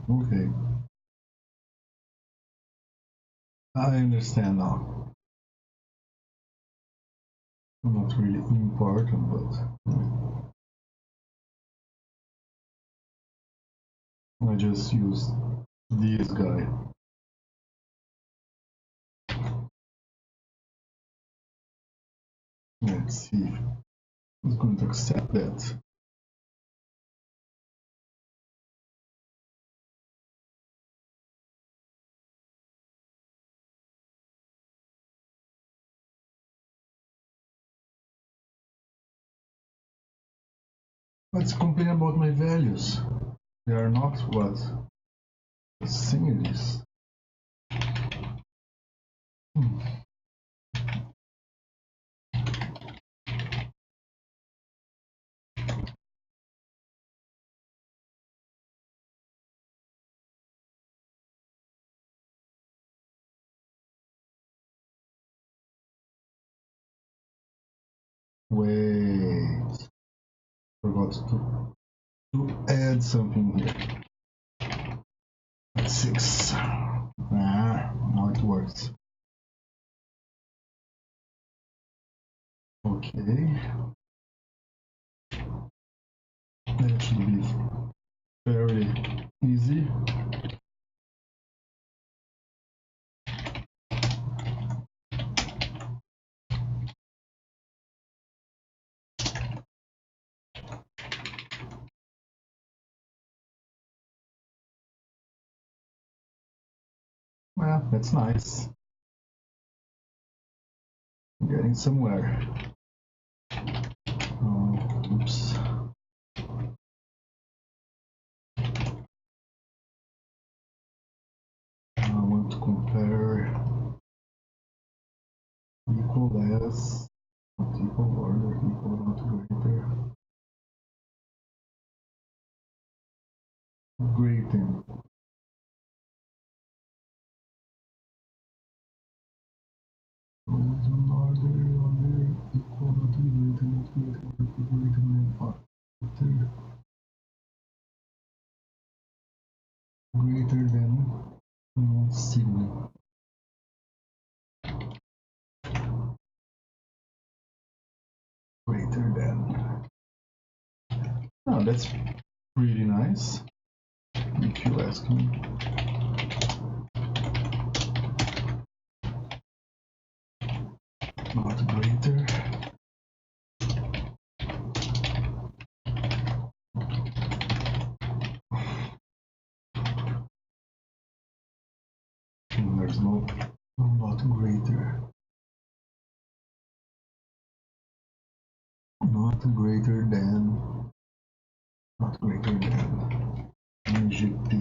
Okay, I understand now. Not really important, but I just used this guy. Let's see if it's going to accept that. Let's complain about my values. They are not what the thing is. Wait, forgot to add something here. At 6. Now it works. Okay. That should be very easy. Well, that's nice. Getting somewhere. Oh, oops. I want to compare equal less, not equal, order equal, not greater. Greater. Order equal, not greater, greater than sigma. Greater than. Oh, that's pretty nice. If you ask me. Not greater. There's no not greater. Not greater than. Not greater than. NGT.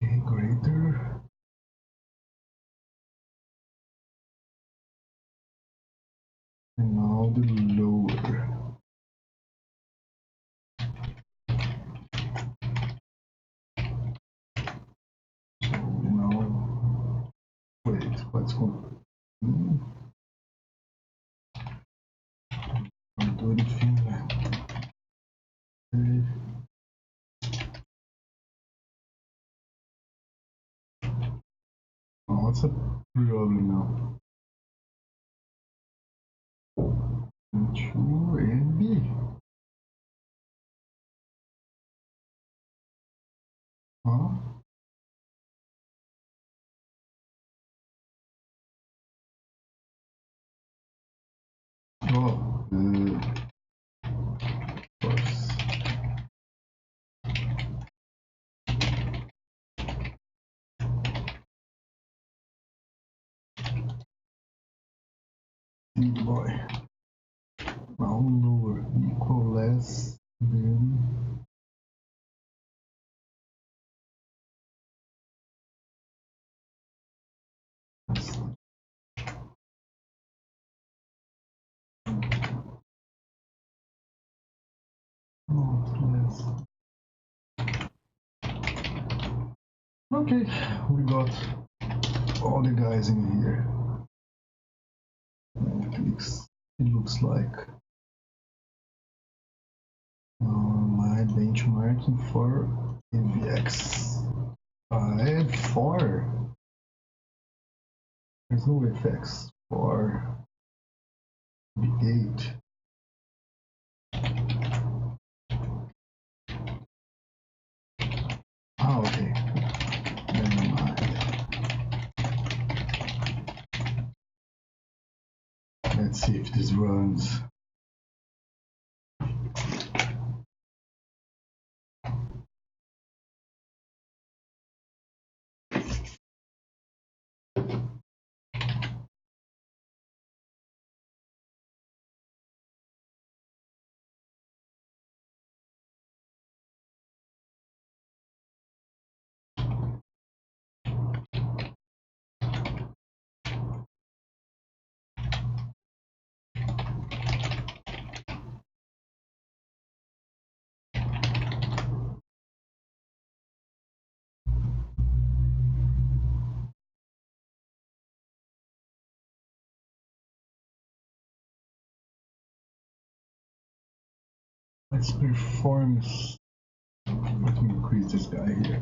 Okay, greater. And now the lower. So now, wait, let's go. Don't do anything. Oh, what's the problem now? 2 and B. Huh? Oh, of course. Big boy. Now lower, equal, less than. Okay, we got all the guys in here. It looks like my benchmarking for AVX. I have 4. There's no FX for B8. Ah, okay. Never mind. Let's see if this runs. Let's performance. Let me increase this guy here.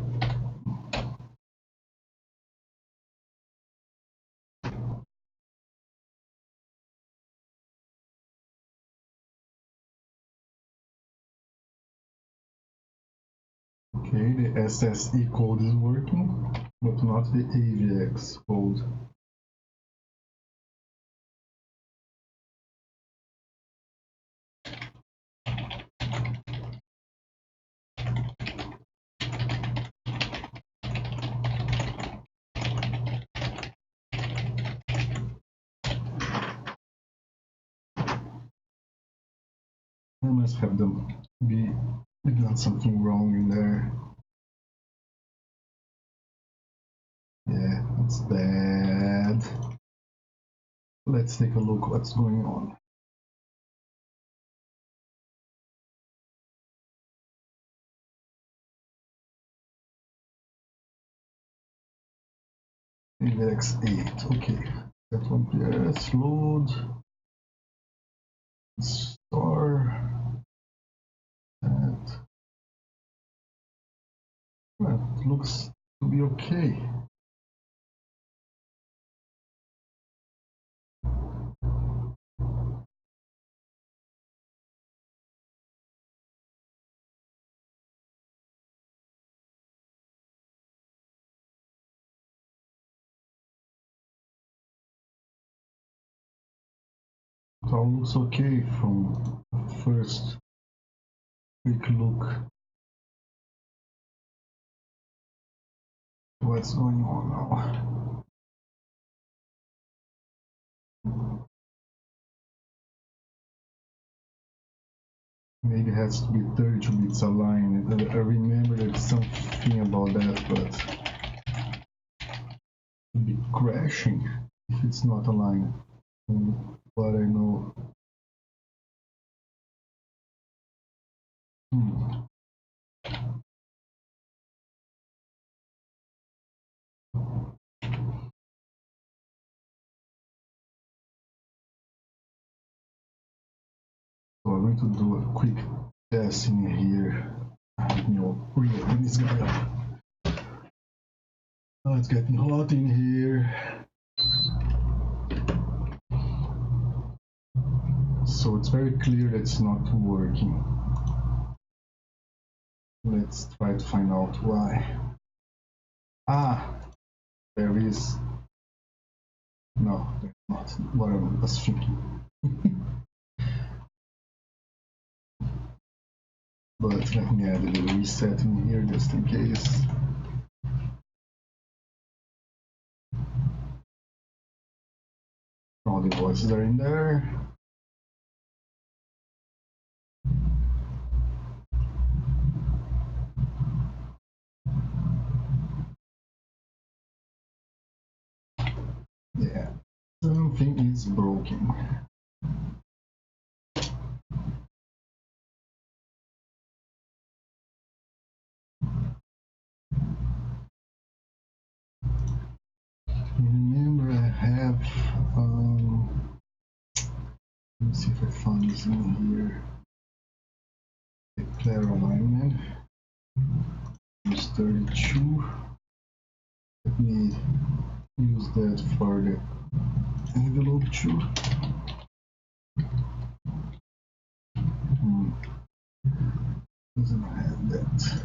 Okay, the SSE code is working, but not the AVX code. I must have them be done something wrong in there. Yeah, it's bad. Let's take a look what's going on. Index 8, okay. That one PS, load, store, that. Well, it looks to be okay. It all looks okay from the first quick look. What's going on now? Maybe it has to be 32 bits aligned. I remember there's something about that, but it would be crashing if it's not aligned. From what I know. So I'm going to do a quick test in here. Let me reopen this guy up. Oh, it's getting hot in here. So it's very clear that it's not working. Let's try to find out why. Ah, there is. No, there's not. What I was thinking. But let me add a little reset in here just in case. All the voices are in there. Yeah, something is broken. Let me see if I find this in here. Declare alignment. Use 32. Let me use that for the envelope too. Doesn't have that.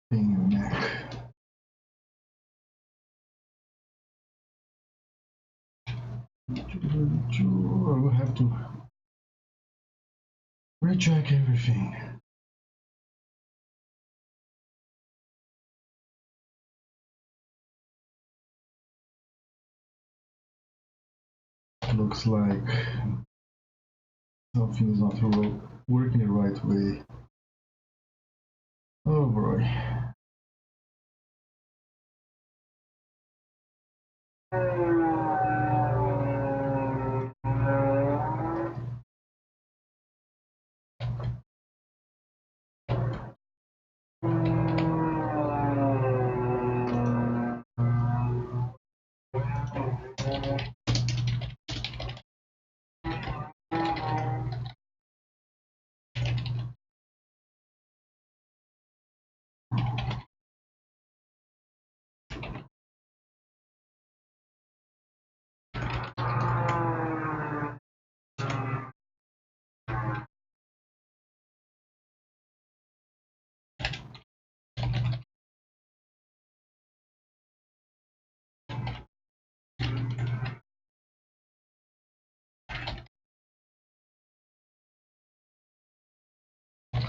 Pain in your neck. I will have to recheck everything. Looks like something is not working the right way. Oh boy.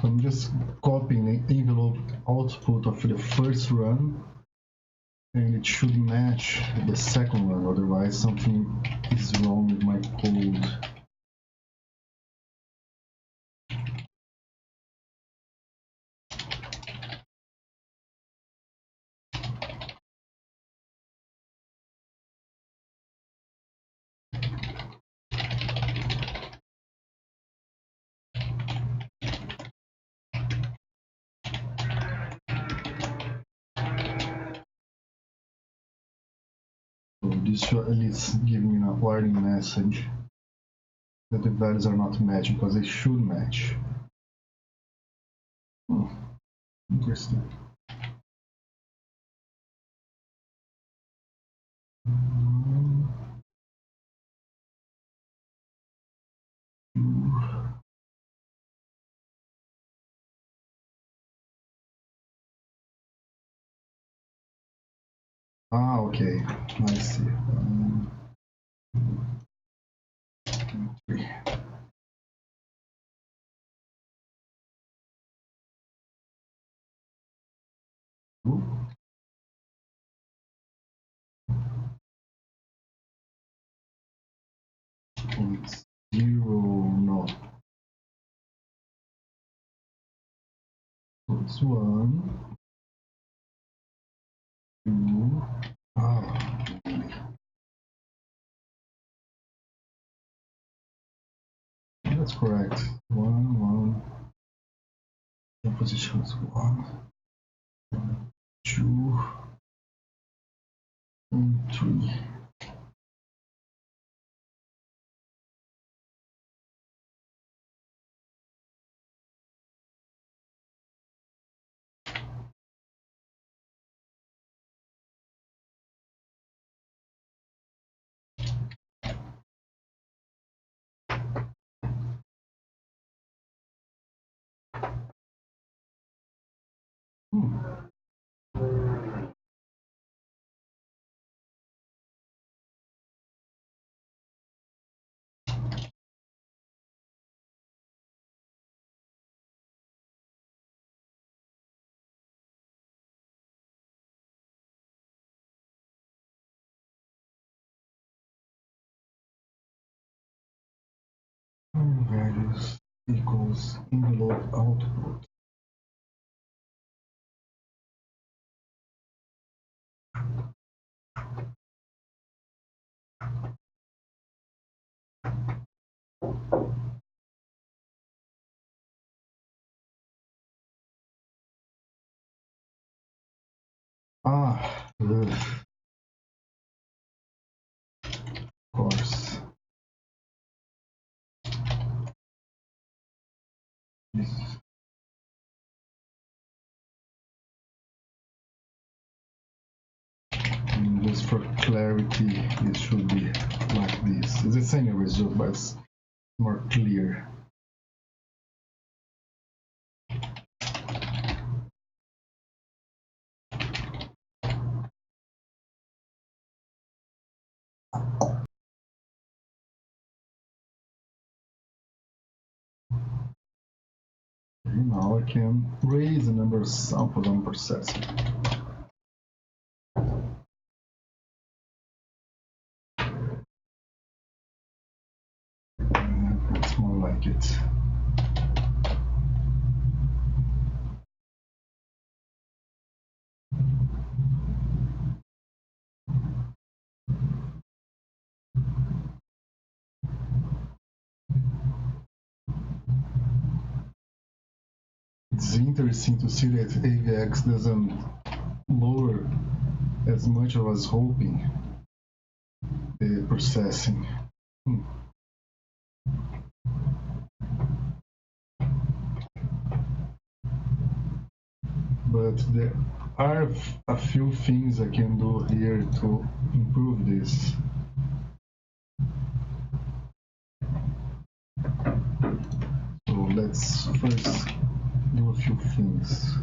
I'm just copying the envelope output of the first run, and it should match the second one, otherwise something is wrong with my code. So this should at least give me a warning message that the values are not matching, because they should match. Interesting. Ah, okay, I see. 3. Ooh. It's 0, no. So it's 1, 2. Ah, that's correct. 1, 1. The position is 1, 2, and 3. values equals envelope output. Of course. This, just for clarity, it should be like this. It's the same result, but it's more clear. Now I can raise the number of samples I'm processing. That's more like it. It's interesting to see that AVX doesn't lower as much as I was hoping the processing. But there are a few things I can do here to improve this. So let's first do a few things.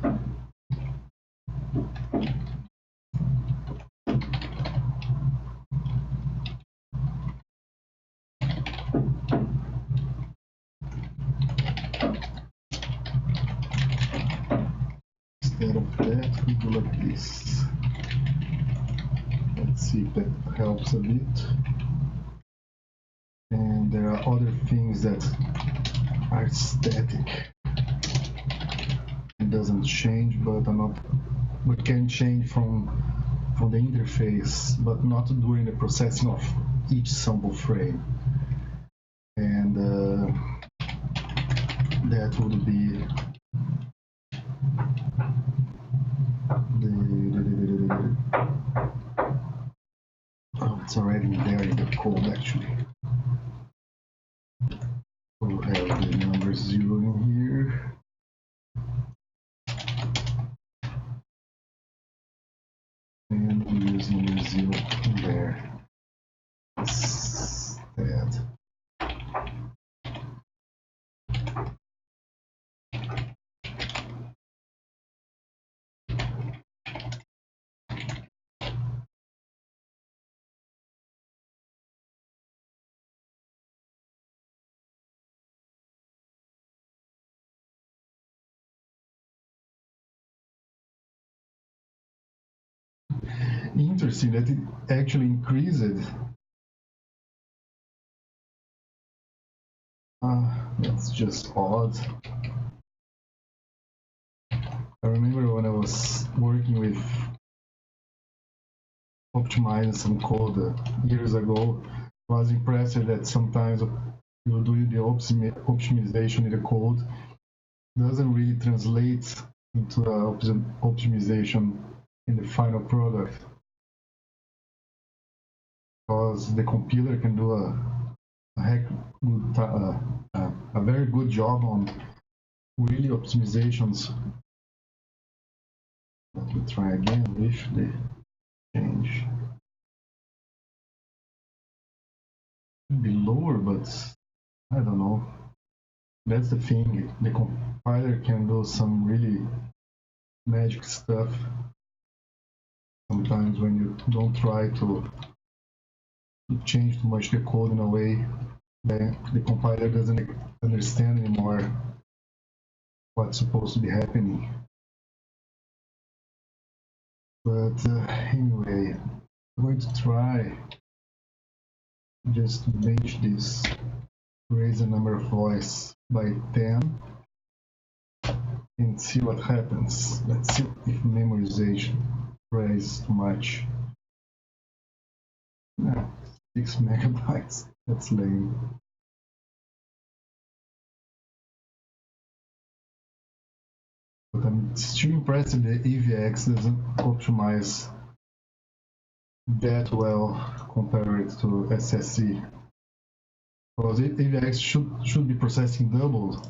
Instead of that, we do like this. Let's see if that helps a bit. And there are other things that are static. It doesn't change, but can change from the interface, but not during the processing of each sample frame. And that would be it's already there in the code actually. We'll have the number 0 in here. And we use number 0 in there instead. Interesting that it actually increased. That's just odd. I remember when I was working with optimizing some code years ago, I was impressed that sometimes you do the optimization in the code doesn't really translate into optimization in the final product, because the compiler can do a very good job on really optimizations. Let me try again with the change. Should be lower, but I don't know. That's the thing. The compiler can do some really magic stuff. Sometimes when you don't try to change too much the code in a way that the compiler doesn't understand anymore what's supposed to be happening. But anyway, I'm going to try just to bench this raise the number of voice by 10 and see what happens. Let's see if memorization raises too much. 6 megabytes, that's lame. But I'm still impressed that the AVX doesn't optimize that well compared to SSE. Because AVX should be processing double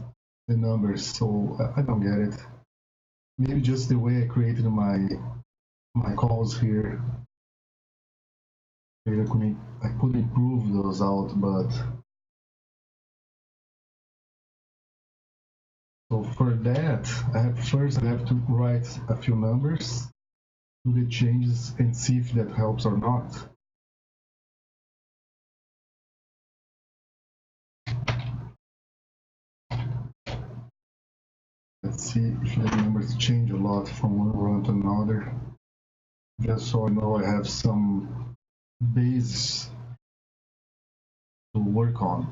the numbers, so I don't get it. Maybe just the way I created my calls here. Maybe I could improve those out, but so for that, I have to write a few numbers, do the changes, and see if that helps or not. Let's see if the numbers change a lot from one run to another. Just so I know I have some base to work on.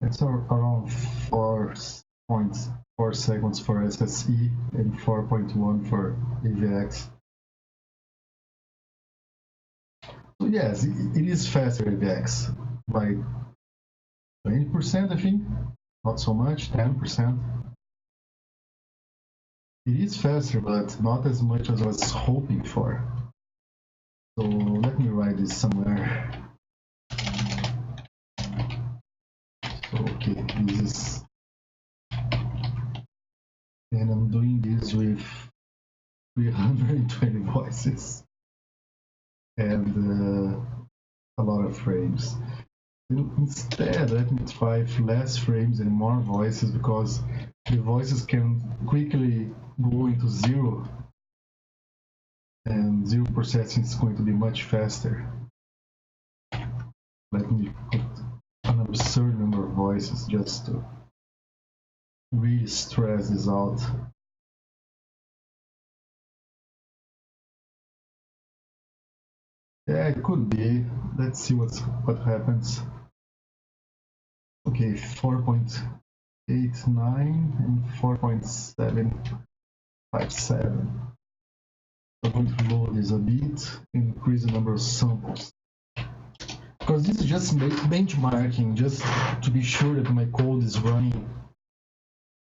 It's around 4.4 seconds for SSE and 4.1 for AVX. So yes, it is faster AVX by 20%, I think. Not so much, 10%. It is faster, but not as much as I was hoping for. So let me write this somewhere. So, okay, this is, and I'm doing this with 320 voices and a lot of frames. Instead, let me try less frames and more voices, because the voices can quickly go into zero, and zero processing is going to be much faster. Let me put an absurd number of voices just to really stress this out. Yeah, it could be. Let's see what happens. Okay, 4.89 and 4.757. I'm going to lower this a bit, increase the number of samples. Because this is just benchmarking, just to be sure that my code is running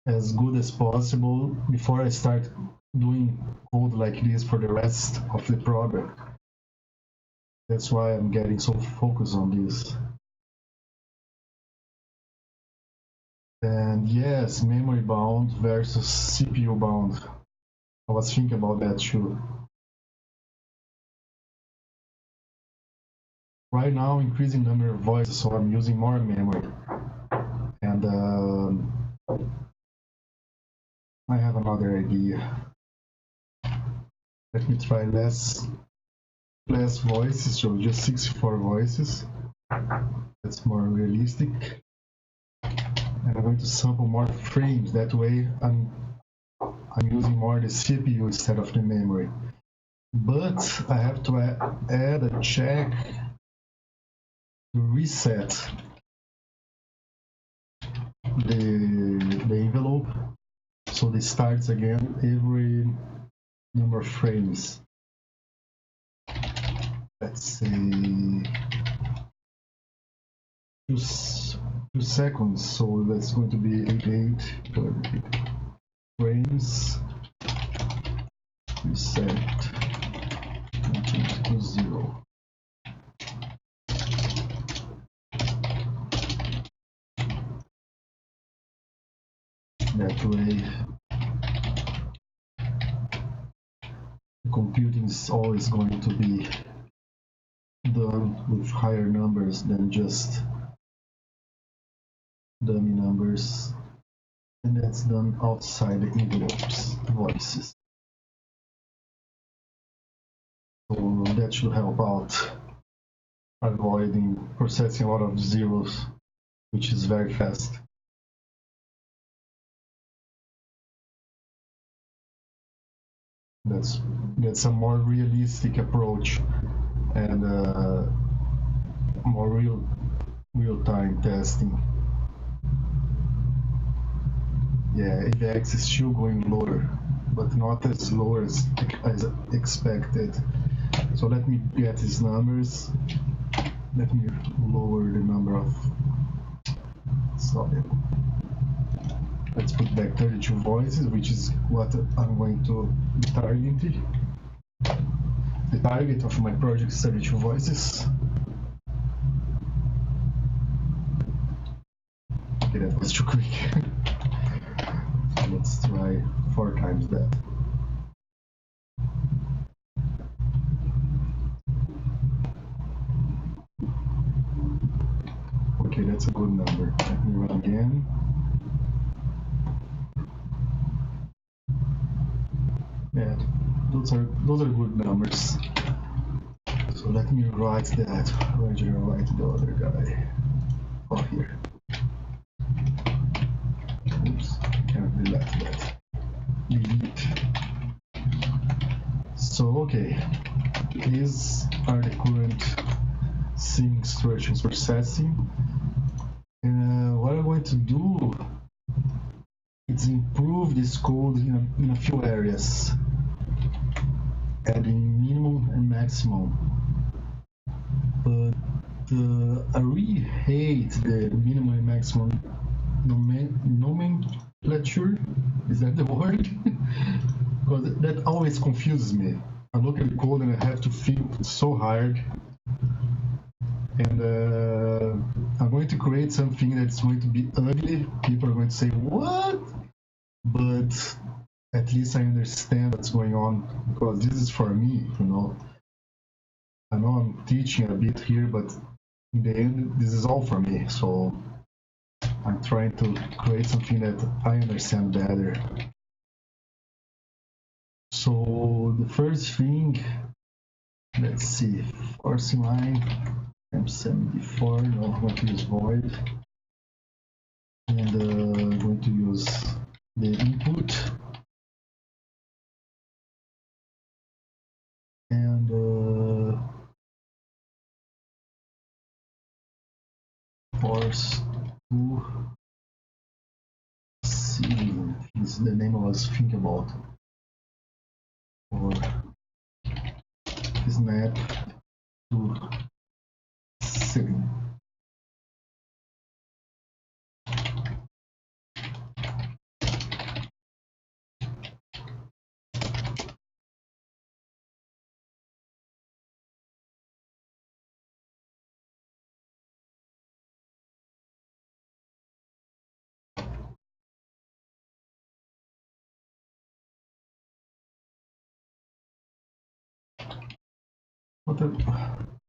as good as possible before I start doing code like this for the rest of the project. That's why I'm getting so focused on this. And yes, memory bound versus CPU bound. I was thinking about that too. Right now, increasing number of voices, so I'm using more memory. And I have another idea. Let me try less voices, so just 64 voices. That's more realistic. And I'm going to sample more frames. That way, I'm using more the CPU instead of the memory. But I have to add a check to reset the envelope, so it starts again every number of frames. Let's say 2 seconds, so that's going to be 88 frames. Reset to 0. That way, computing is always going to be done with higher numbers than just dummy numbers, and that's done outside the envelopes voices. So that should help out avoiding processing a lot of zeros, which is very fast. That's a more realistic approach, and more real-time testing. Yeah, AVX is still going lower, but not as low as expected. So let me get these numbers. Let me lower the number of, sorry. Let's put back 32 voices, which is what I'm going to be targeting. The target of my project is 32 voices. Okay, that was too quick. Let's try 4 times that. Okay, that's a good number. Let me run again. Yeah, those are good numbers. So let me write that. Where did I write the other guy? Oh, here. Oops, can't delete that. Delete. So okay, these are the current sim instructions processing. And what I'm going to do is improve this code in a few areas, adding minimum and maximum. But I really hate the minimum and maximum nomenclature. Is that the word? Because that always confuses me. I look at the code and I have to think so hard. And I'm going to create something that's going to be ugly. People are going to say, what? But at least I understand what's going on, because this is for me, you know. I know I'm teaching a bit here, but in the end, this is all for me. So I'm trying to create something that I understand better. So the first thing, let's see, forcing line, M74, no, I'm going to use void. And I'm going to use the input. And force to ceiling is the name I was thinking about. Or snap to ceiling.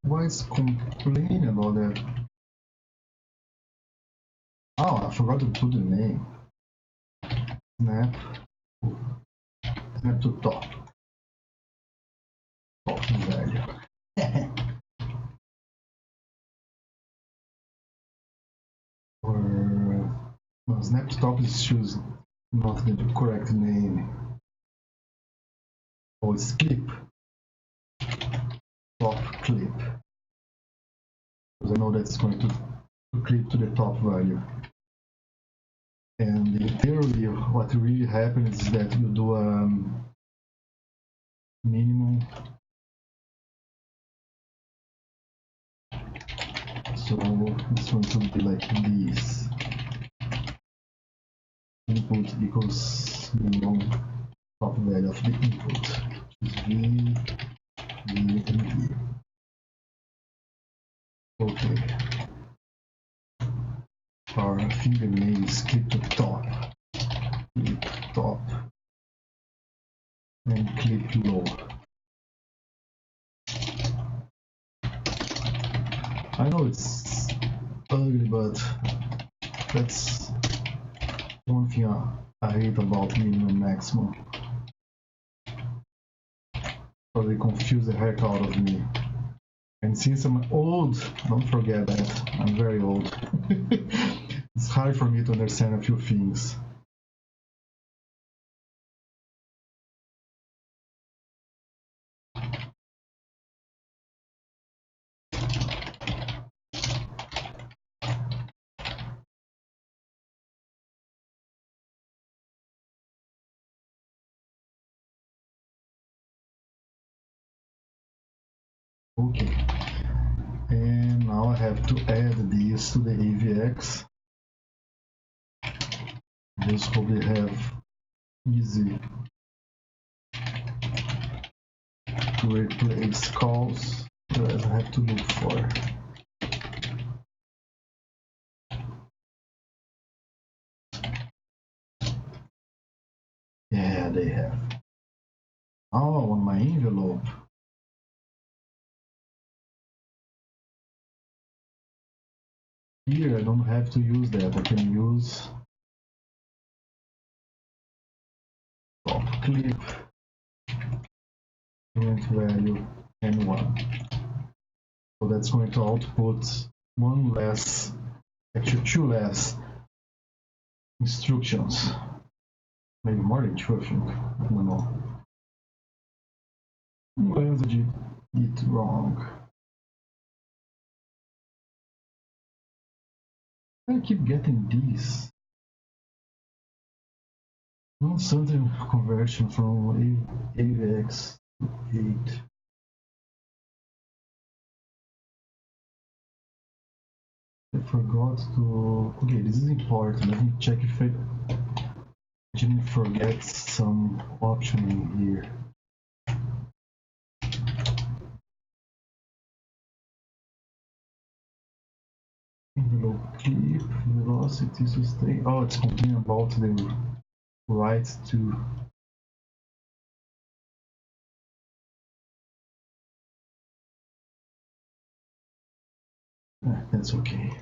Why is complaining about that? Oh, I forgot to put the name. Snap to top. Top value. Or no, snap to top is choose not the correct name. Oh, it's clip. Top clip. Because I know that's going to clip to the top value. And in theory, what really happens is that you do a minimum. So it's going to be like this. Input equals minimum top value of the input, which is V, V, and V. Okay. Our finger name is clip to top. Clip top. And clip low. I know it's ugly, but that's one thing I hate about minimum and maximum. So they confuse the heck out of me. And since I'm old, don't forget that, I'm very old. It's hard for me to understand a few things. Okay, and now I have to add this to the AVX. This probably have easy to replace calls that I have to look for. Yeah, they have. Oh, on my envelope. Here I don't have to use that. I can use top clip, current value, and 1. So that's going to output one less, actually 2 less instructions. Maybe more than 2, I think. I don't know. Unless I did it wrong. I keep getting these. Non-certain conversion from AVX to 8. I forgot to... Okay, this is important. Let me check if I didn't forget some option in here. Envelope clip, velocity, sustain. Oh, it's complaining about the right to... That's okay.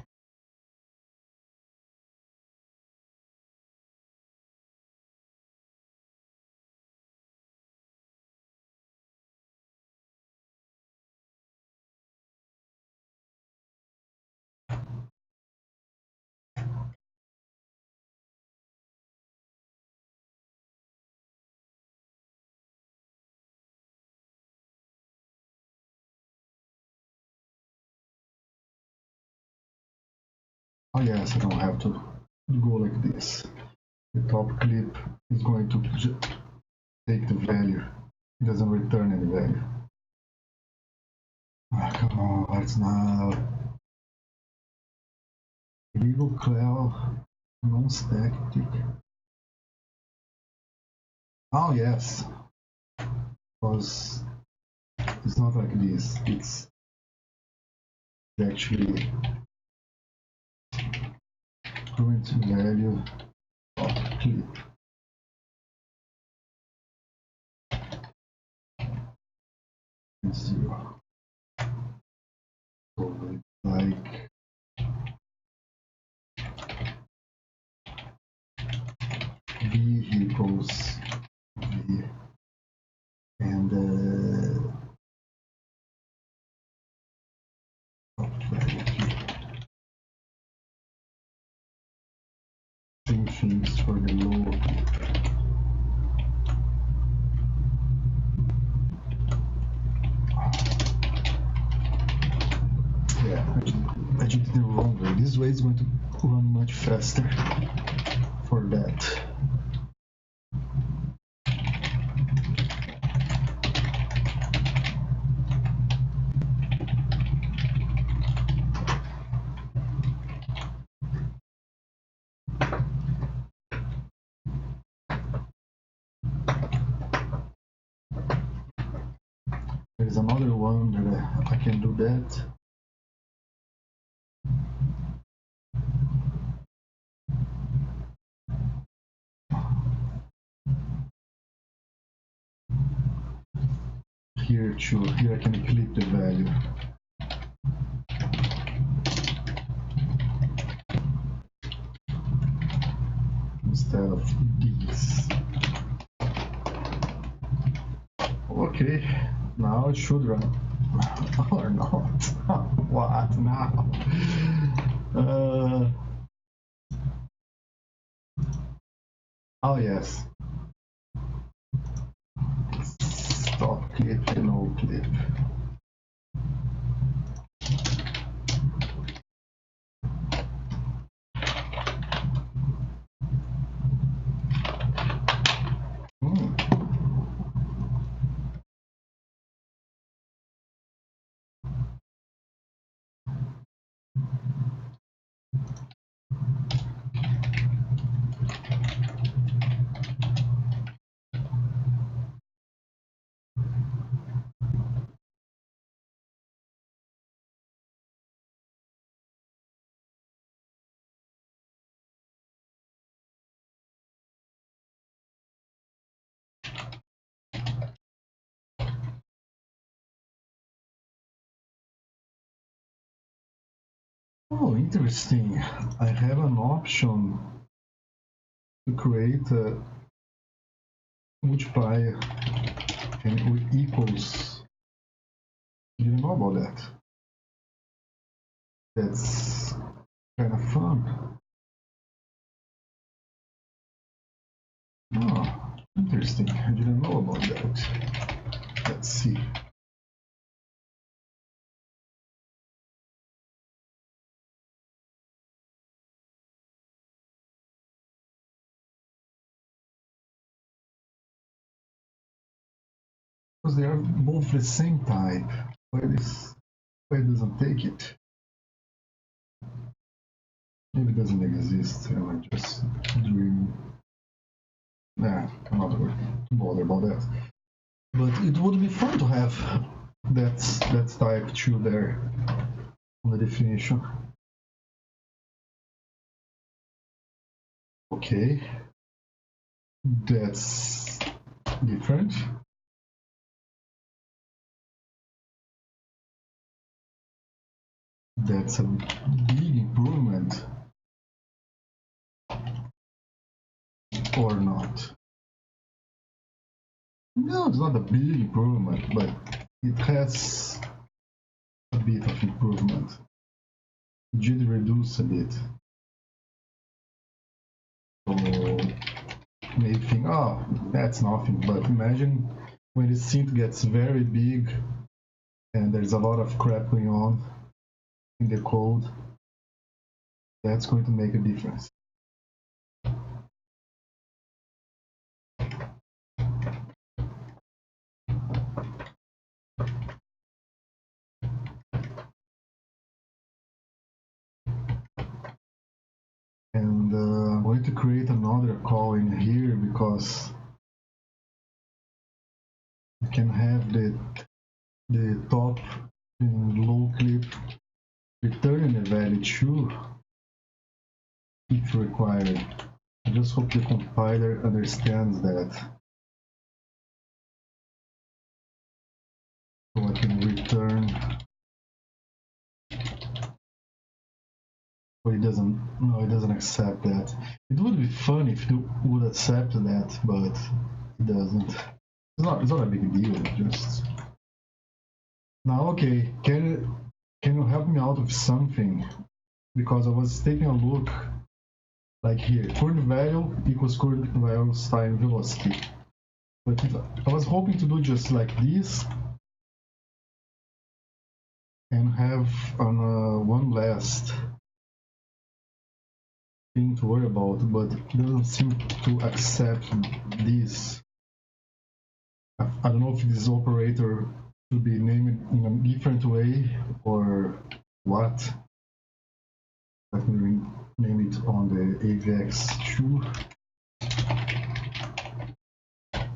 Oh yes, I don't have to go like this. The top clip is going to take the value. It doesn't return any value. Ah, come on, what's now? Legal cloud, non-static. Oh yes, because it's not like this. It's actually current value of clip. It's 0. So it's like V equals V, and same things for the lower clip. Yeah, I did it the wrong way. This way is going to run much faster for that. There's another one that I can do that. Here too, here I can clip the value. Instead of these. Okay, now it should run. Or not. What now? Oh yes. Stop clip, no clip. Oh, interesting. I have an option to create a multiplier and with equals. Didn't know about that. That's kind of fun. Oh, interesting. I didn't know about that. Let's see. Because they are both the same type. Why doesn't take it? Maybe it doesn't exist and I just dream. Nah, I'm not bother about that. But it would be fun to have that type 2 there on the definition. Okay, that's different. That's a big improvement. Or not. No, it's not a big improvement, but it has a bit of improvement. It did reduce a bit. So maybe think, oh, that's nothing. But imagine when the synth gets very big and there's a lot of crap going on in the code, that's going to make a difference. And I'm going to create another call in here because you can have the top and low clip return a value true if required. I just hope the compiler understands that. So I can return. But it doesn't accept that. It would be fun if it would accept that, but it doesn't. It's not a big deal, just. Now, okay, can you help me out with something? Because I was taking a look, like here, current value equals current value times velocity. But I was hoping to do just like this and have one last thing to worry about, but it doesn't seem to accept this. I don't know if this operator should be named in a different way or what. Let me name it on the AVX2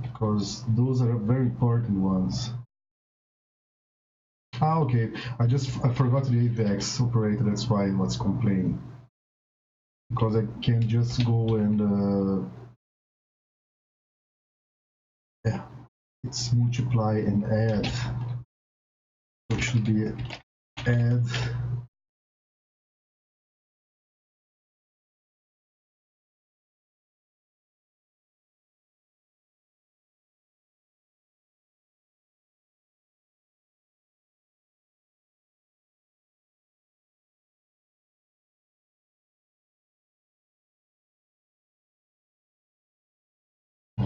because those are very important ones. Ah, okay. I forgot the AVX operator. That's why I was complaining. Because I can just go and yeah, it's multiply and add. So it should be add.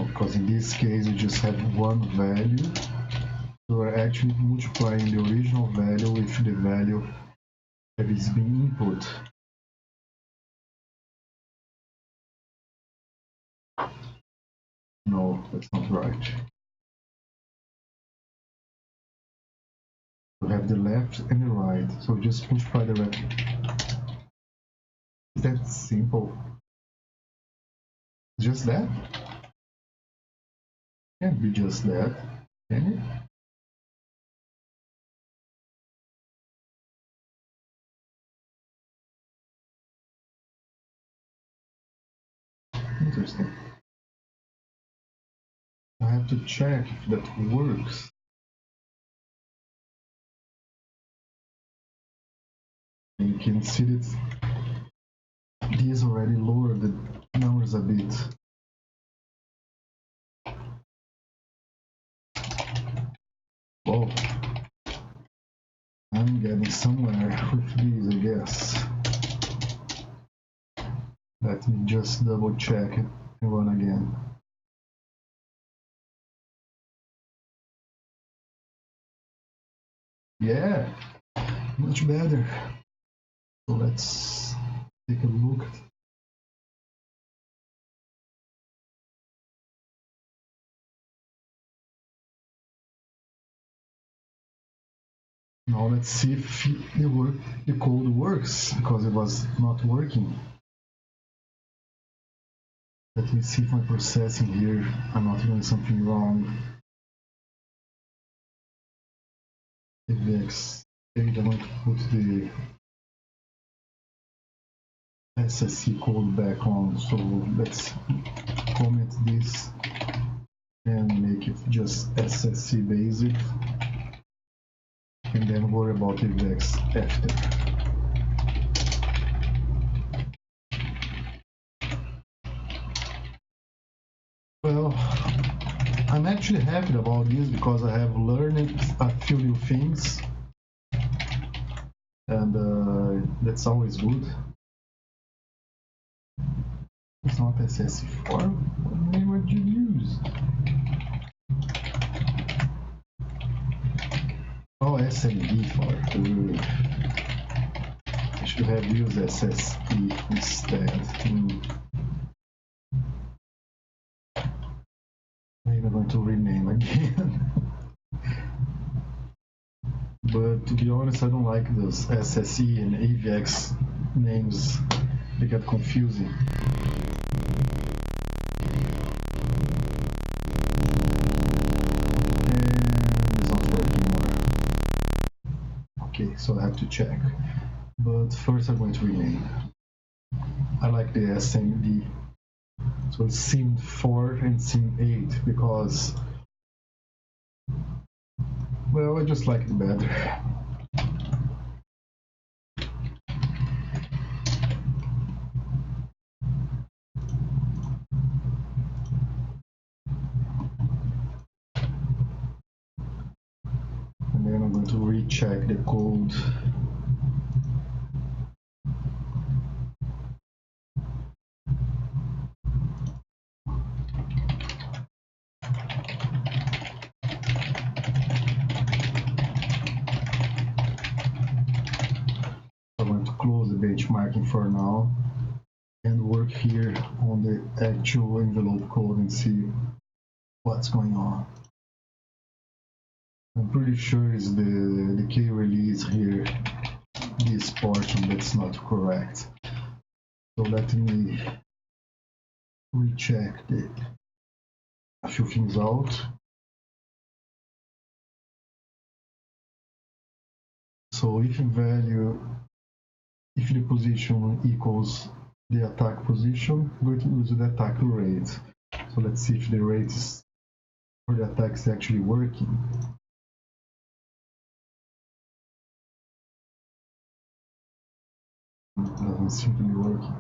Because in this case we just have one value. So we're actually multiplying the original value with the value that is being input. No, that's not right. We have the left and the right, so just multiply the left. That's simple. Just that? Can't be just that, can it? Interesting. I have to check if that works. You can see that these already lowered the numbers a bit. Whoa. I'm getting somewhere with these, I guess. Let me just double check it and run again. Yeah, much better. So let's take a look. Now let's see if the code works, because it was not working. Let me see if my processing here, I'm not doing something wrong. AVX, I'm going to put the SSC code back on. So let's comment this and make it just SSC basic, and then worry about AVX after. Well, I'm actually happy about this because I have learned a few new things, and that's always good. It's not SSC4. What name would you use? Oh, SMD4. I should have used SSE instead. Maybe I'm going to rename again. But to be honest, I don't like those SSE and AVX names. They get confusing. And it's not working anymore. Okay, so I have to check. But first I'm going to rename. I like the SMD. So it's SIM 4 and SIM 8 because, well, I just like it better. And then I'm going to recheck the code. I'm going to close the benchmarking for now and work here on the actual envelope code and see what's going on. I'm pretty sure it's the key release here, this portion that's not correct. So let me recheck a few things out. So if in value, if the position equals the attack position, I'm going to use the attack rate. So let's see if the rate for the attack is actually working. It doesn't seem to be working.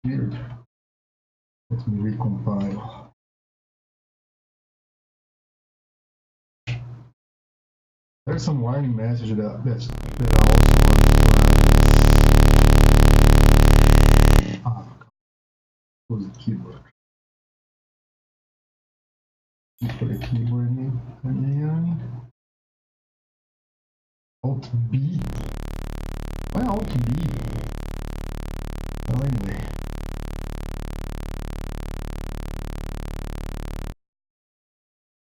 Weird. Let me recompile. There's some warning message that I also want to close the keyboard. Put the keyboard in again. Alt B. Why Alt B? Well, anyway.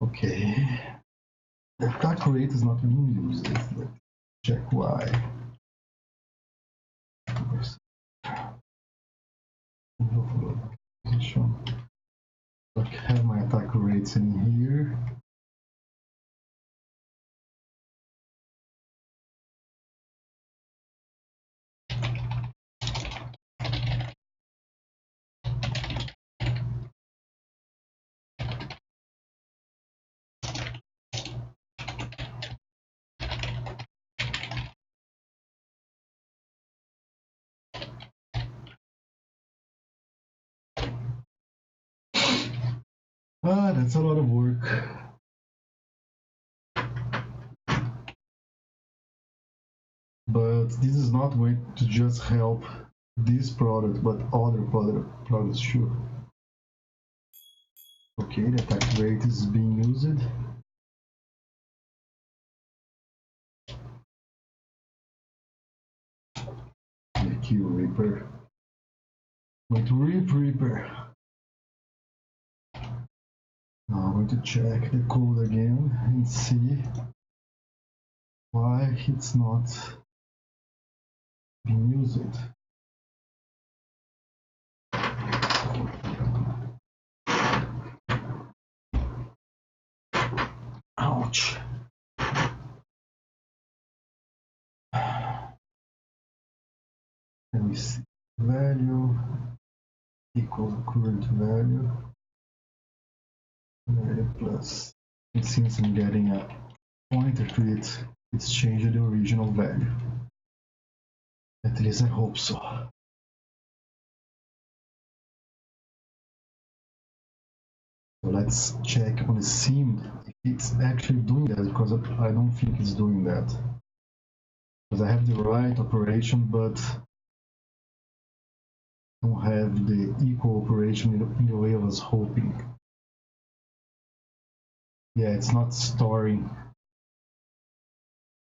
Okay. The attack rate is not being used. Let's check why. Position. I have my attack rates in here. Ah, that's a lot of work. But this is not going to just help this product, but other products too. Okay, the attack rate is being used. The kill Reaper. Going to Reaper. Now I'm going to check the code again and see why it's not being used. Ouch. Let me see. Value equals current value. Value plus. And since I'm getting a pointer to it, it's changed the original value. At least I hope so. So let's check on the sim if it's actually doing that, because I don't think it's doing that. Because I have the right operation, but don't have the equal operation in the way I was hoping. Yeah, it's not storing.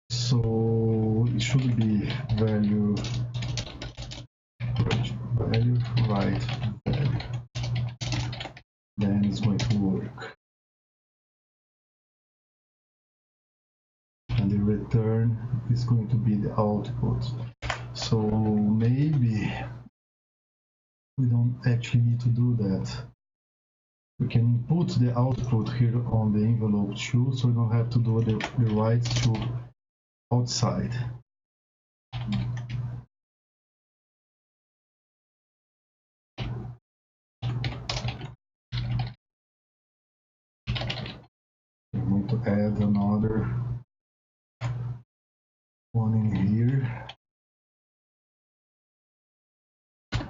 So it should be value right, value. Then it's going to work. And the return is going to be the output. So maybe we don't actually need to do that. We can input the output here on the envelope too, so we don't have to do the write to outside. I'm going to add another one in here.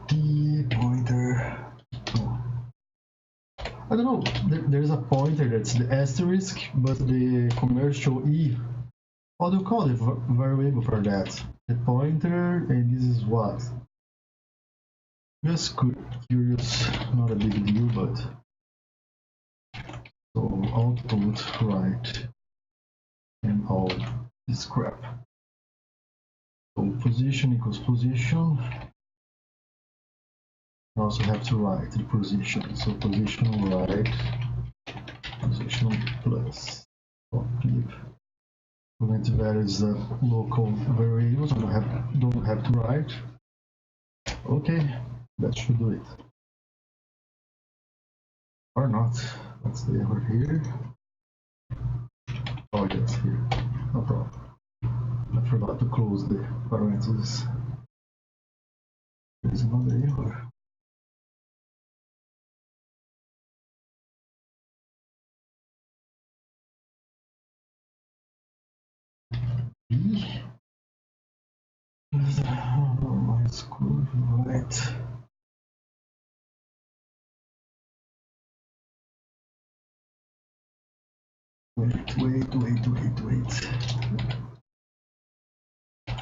The pointer. Oh. I don't know, there's a pointer that's the asterisk, but the commercial E, how do you call it variable for that? The pointer, and this is what? Just curious, not a big deal, but so output right and all this crap. So position equals position. I also have to write the position. So position right, position plus keep. Current value is a local variable, so I don't have to write. Okay, that should do it. Or not. Let's stay over here. Oh yes, here. No problem. I forgot to close the parentheses. There's another error. B. My school, right. Wait.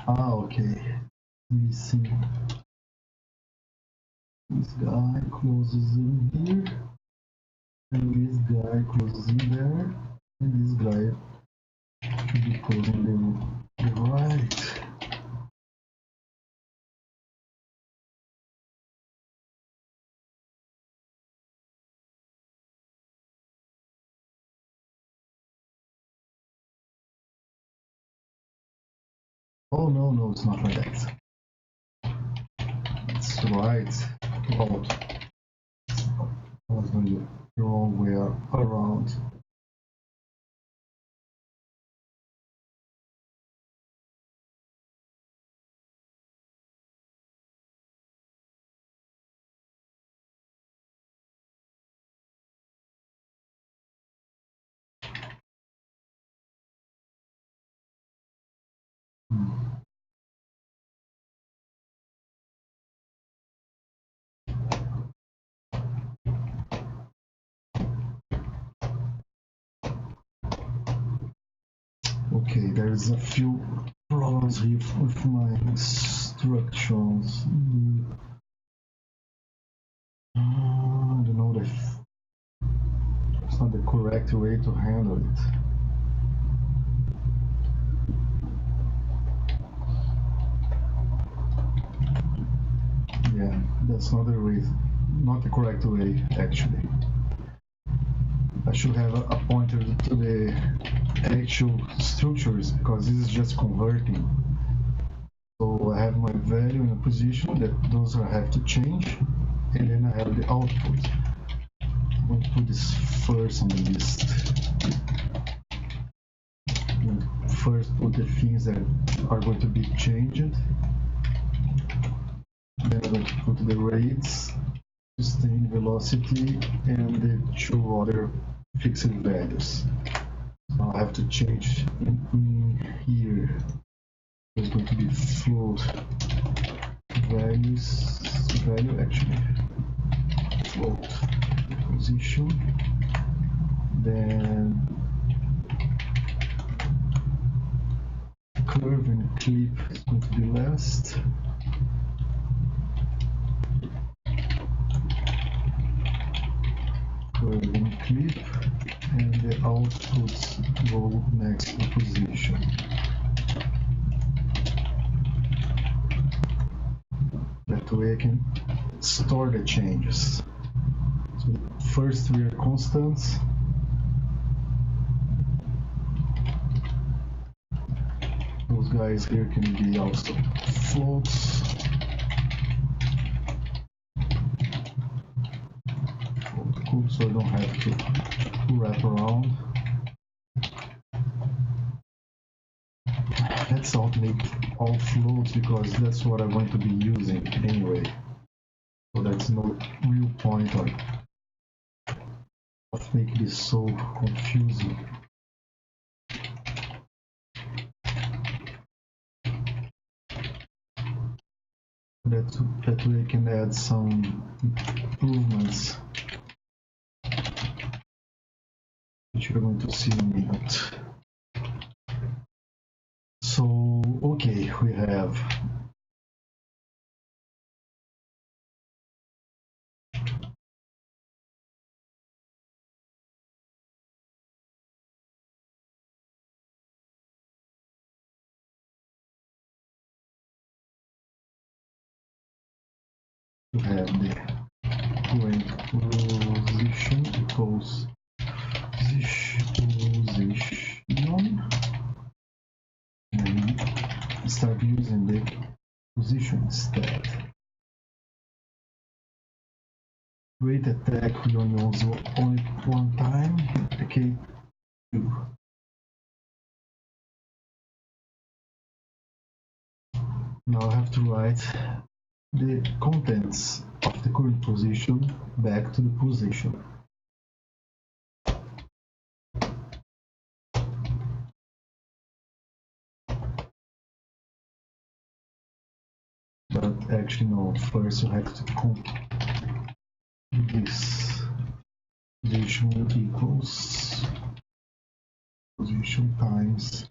Ah, okay. Missing. This guy closes in here, and this guy closes in there, and this guy should be closing the right. Oh no, it's not like that. It's right. Oh, I was going the wrong way around. Okay, there's a few problems here with my instructions. I don't know if it's not the correct way to handle it. Yeah, that's not the way, not the correct way actually. I should have a pointer to the actual structures because this is just converting. So I have my value in a position that those I have to change, and then I have the output. I'm going to put this first on the list. First put the things that are going to be changed. Then I'm going to put the rates, sustain velocity, and the two other fixed values. So I have to change in here. There's going to be float value actually. Float position. Then curve and clip is going to be last. Curve and clip, and the outputs go next to position. That way I can store the changes. So first we are constants. Those guys here can be also floats. Cool, so I don't have to wrap around. Let's automate all floats because that's what I'm going to be using anyway. So there's no real point of making this so confusing. That way I can add some improvements, which we're going to see in a minute. So, okay, we have the current position equals position, and start using the position instead. Rate attack we only use only one time, okay, 2. Now I have to write the contents of the current position back to the position. But actually no, first you have to do this. Position equals position times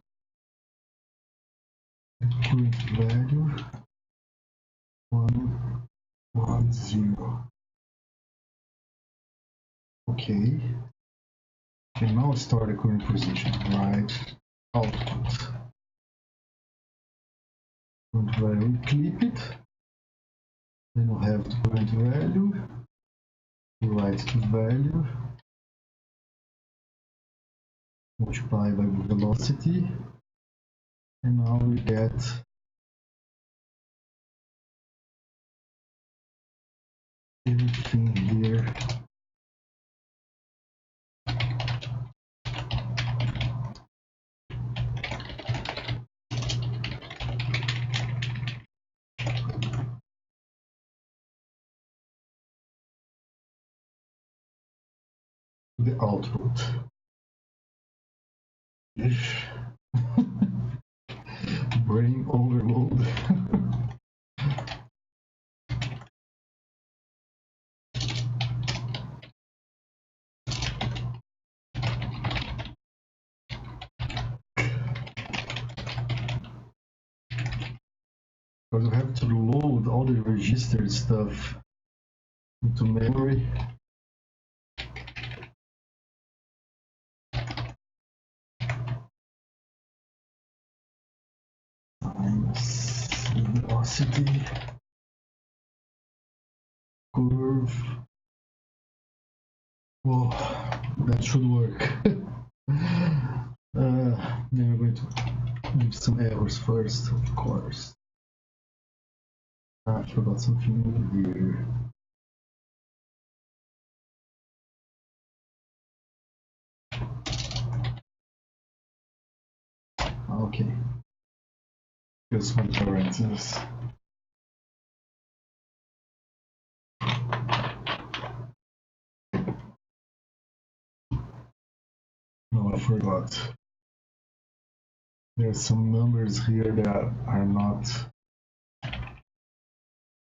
the current value 1, 1, 0. Okay. And now start the current position, right? Output. Current value, clip it. Then we'll have the current value. Write the value. Multiply by the velocity. And now we get everything here. The output. Brain overload. because you have to load all the registered stuff into memory. Times velocity curve. Well, that should work. Then we're going to give some errors first, of course. I forgot something here. Okay. Just one parenthesis. No, I forgot. There's some numbers here that are not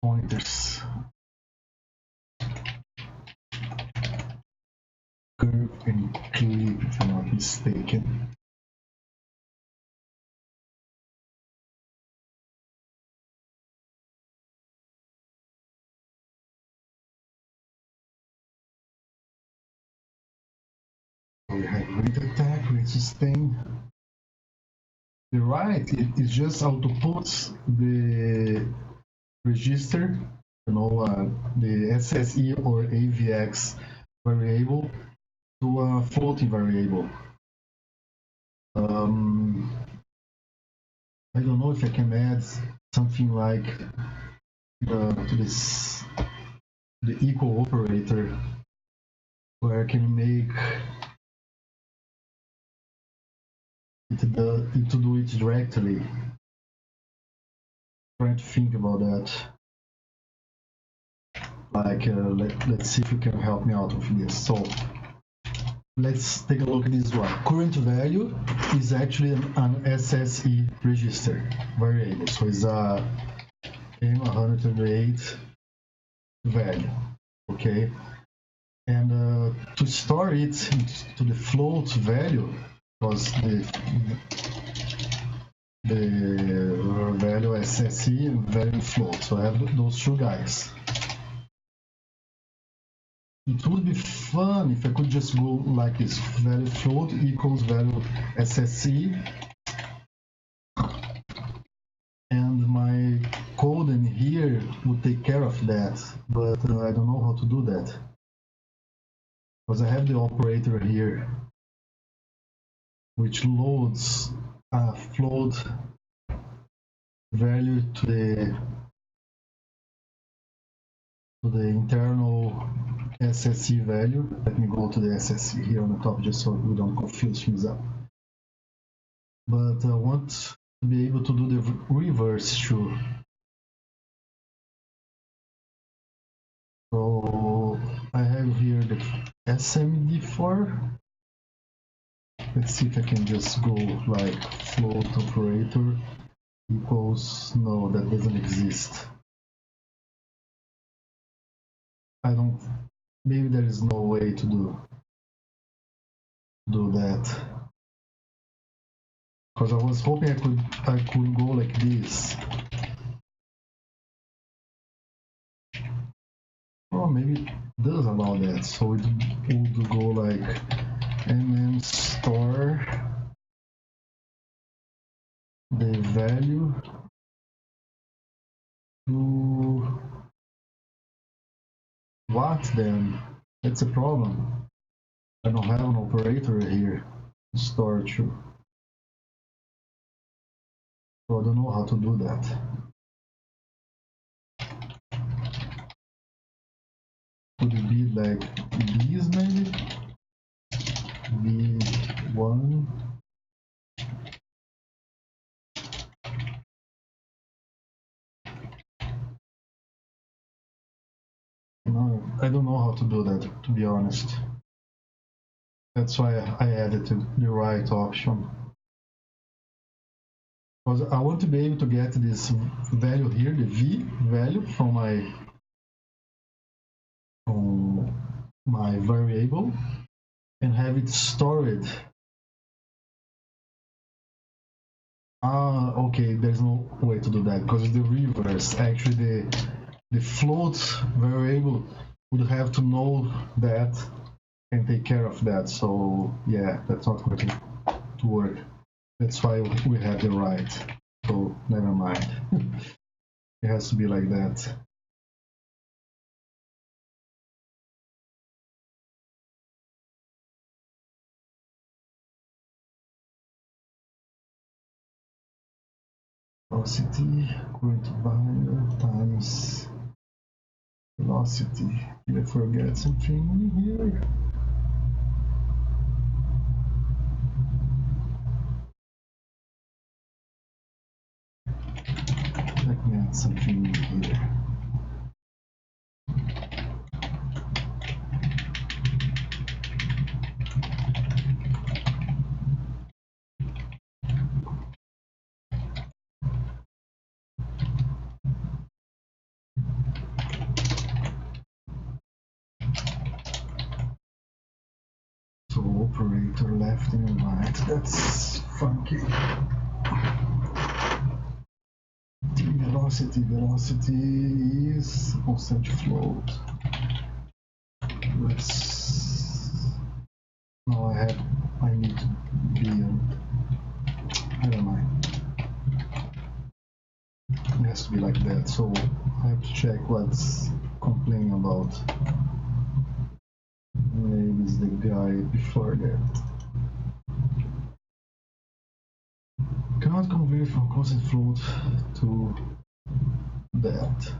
pointers. Curve and clip, if I'm not mistaken. We have rate attack, rate sustain. The right, it just auto puts the register, the SSE or AVX variable to a floating variable. I don't know if I can add something like to this the equal operator, where I can make it to do it directly. Trying to think about that. Like, let's see if you can help me out with this. So let's take a look at this one. Current value is actually an SSE register variable. So it's a M128 value, okay? And to store it to the float value, because the value SSE and value float, so I have those two guys. It would be fun if I could just go like this: value float equals value SSE, and my code in here would take care of that, but I don't know how to do that, because I have the operator here which loads a float value to the internal SSE value. Let me go to the SSE here on the top just so we don't confuse things up. But I want to be able to do the reverse too. So I have here the SMD4. Let's see if I can just go like float operator equals, no, that doesn't exist. I don't, maybe there is no way to do that. Because I was hoping I could go like this. Oh, maybe it does allow that. So it would go like store the value to what then? That's a problem. I don't have an operator here to store to. So I don't know how to do that. Could it be like these maybe? V1. No, I don't know how to do that, to be honest. That's why I added the right option. Because I want to be able to get this value here, the V value from my variable, and have it stored Ah, okay, there's no way to do that because the reverse. Actually, the float variable would have to know that and take care of that. So yeah, that's not going to work. That's why we have the right. So never mind. It has to be like that. Velocity current binder times velocity. Did I forget something here? Let me add something here. So operator left and right. That's funky. Velocity is constant float. Let's. No, I need to be on. Never mind. It has to be like that. So I have to check what's complaining about. Maybe it's the guy before that. Cannot convert from constant float to that.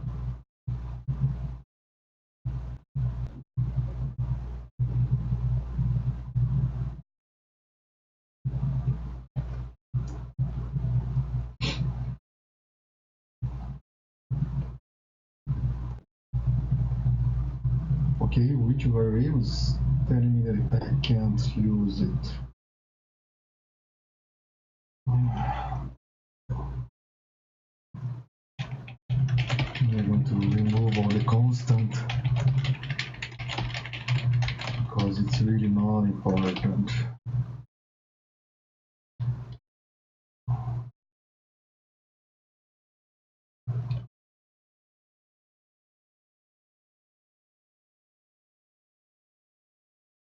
Okay, which variables telling me that I can't use it? I'm going to remove all the constant because it's really not important.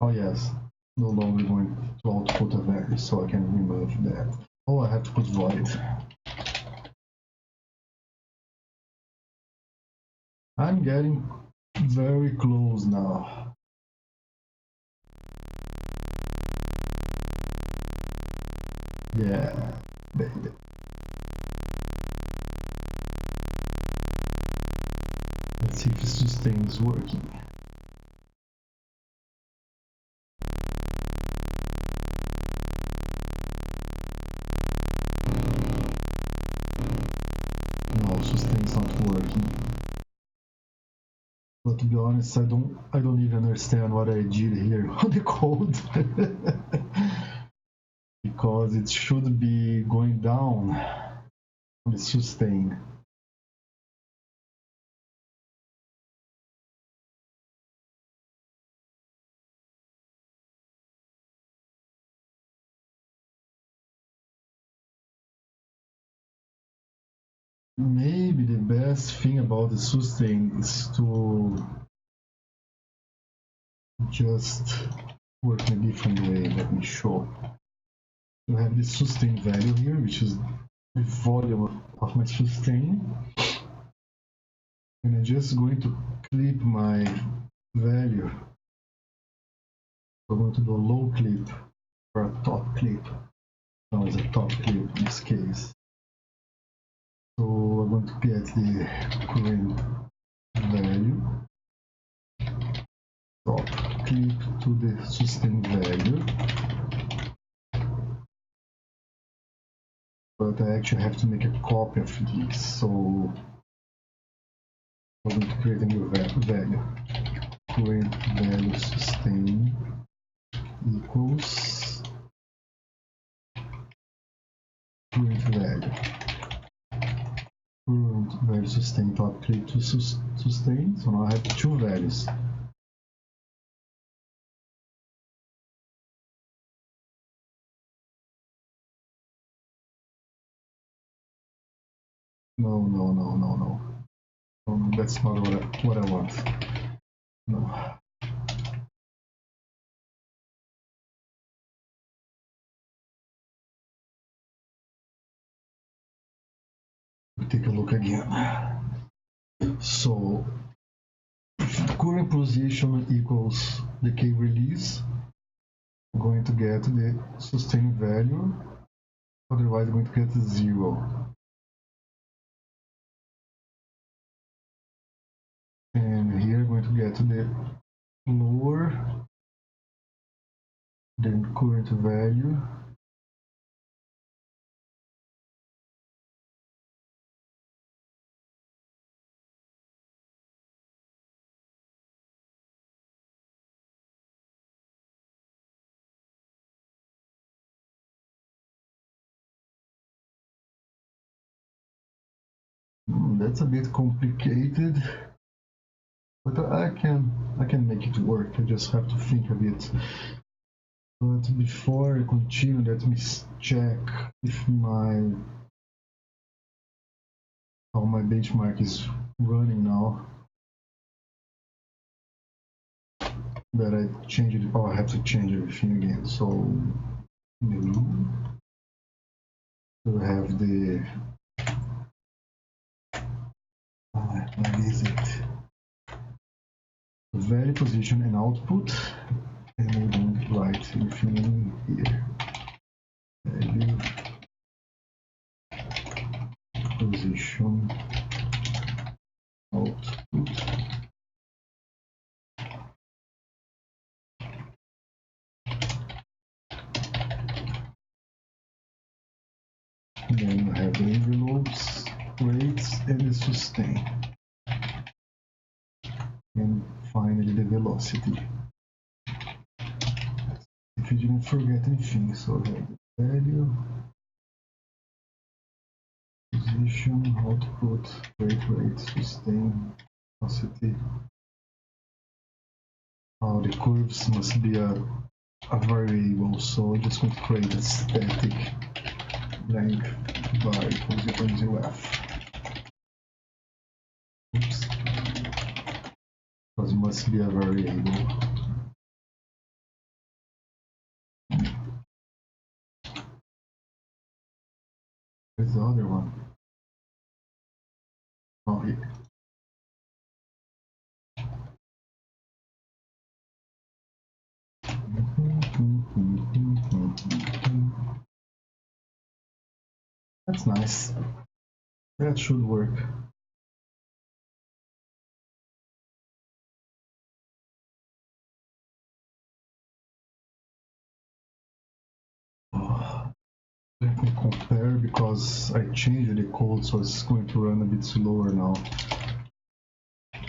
Oh yes, no longer going to output a value, so I can remove that. Oh, I have to put void. I'm getting very close now. Yeah, baby. Let's see if the sustain is working. No, sustain's not working. But to be honest, I don't even understand what I did here on the code. Because it should be going down on the sustain. Maybe the best thing about the sustain is to just work in a different way. Let me show. You have the sustain value here, which is the volume of my sustain. And I'm just going to clip my value. I'm going to do a low clip or a top clip. No, it's a top clip in this case. So I'm going to get the current value, top clip to the sustain value. But I actually have to make a copy of this. So I'm going to create a new value. Current value sustain equals current value. Current value sustain top clip to sustain. So now I have two values. No, no, no, no, no. No, no, that's not what I want. No. We'll take a look again. So, if the current position equals the K release, I'm going to get the sustained value. Otherwise, I'm going to get 0. And here I'm going to get the lower than current value. That's a bit complicated, but I can make it work. I just have to think a bit. But before I continue, let me check if how my benchmark is running now. That I changed it. Oh, I have to change everything again. So new. So I have the what is it? Value, position, and output. And we don't write anything here. Value, position, output. Then we have the envelopes, rates, and the sustain. And finally the velocity. If you didn't forget anything, so we have the value, position, output, rate, sustain, velocity. The curves must be a variable, so I'm just going to create a static blank var equals 0f. Oops. Because it must be a variable. Where's the other one? Oh, here. That's nice. That should work. Let me compare because I changed the code, so it's going to run a bit slower now.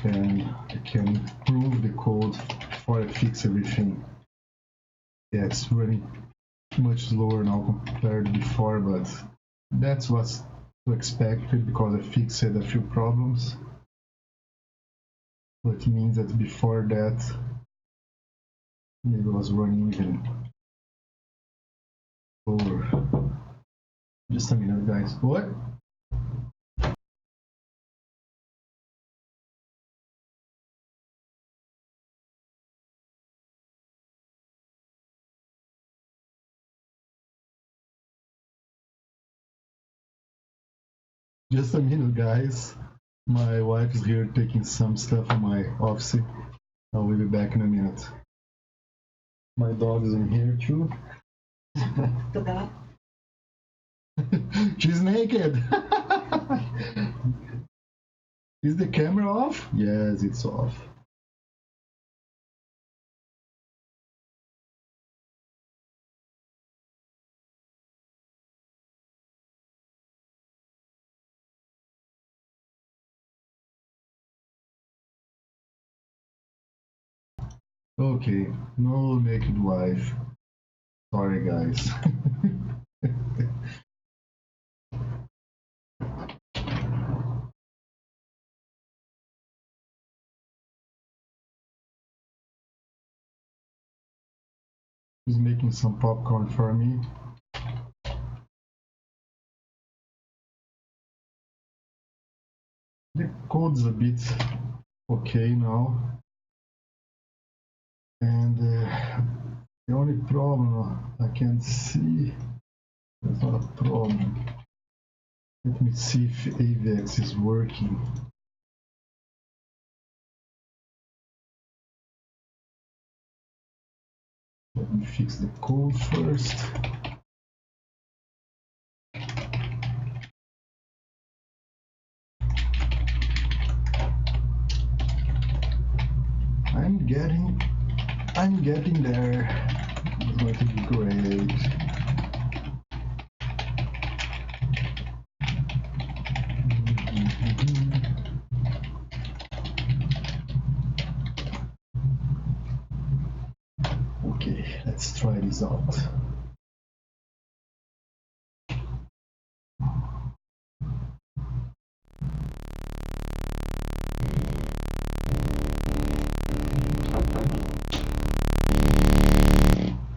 And I can prove the code before I fix everything. Yeah, it's running much slower now compared to before, but that's what's to expected because I fixed a few problems. But it means that before that, maybe it was running even slower. Just a minute, guys. What? Just a minute, guys. My wife is here taking some stuff from my office. I will be back in a minute. My dog is in here too. She's naked. Is the camera off? Yes, it's off. Okay, no naked wife. Sorry, guys. He's making some popcorn for me. The code's a bit okay now, and the only problem I can see, there's not a problem. Let me see if AVX is working. Let me fix the code first. I'm getting there. It's going to be great. Okay, let's try this out.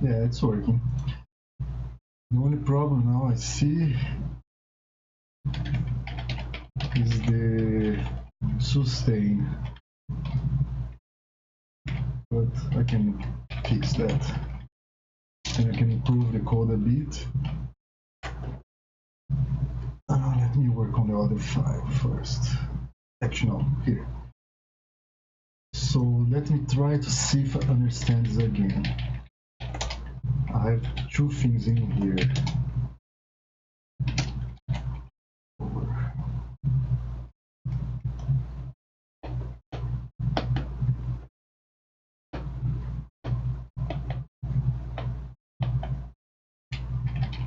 Yeah, it's working. The only problem now I see is the sustain, but I can fix that, and I can improve the code a bit. Let me work on the other file first. Actually, no, here. So let me try to see if I understand this again. I have two things in here.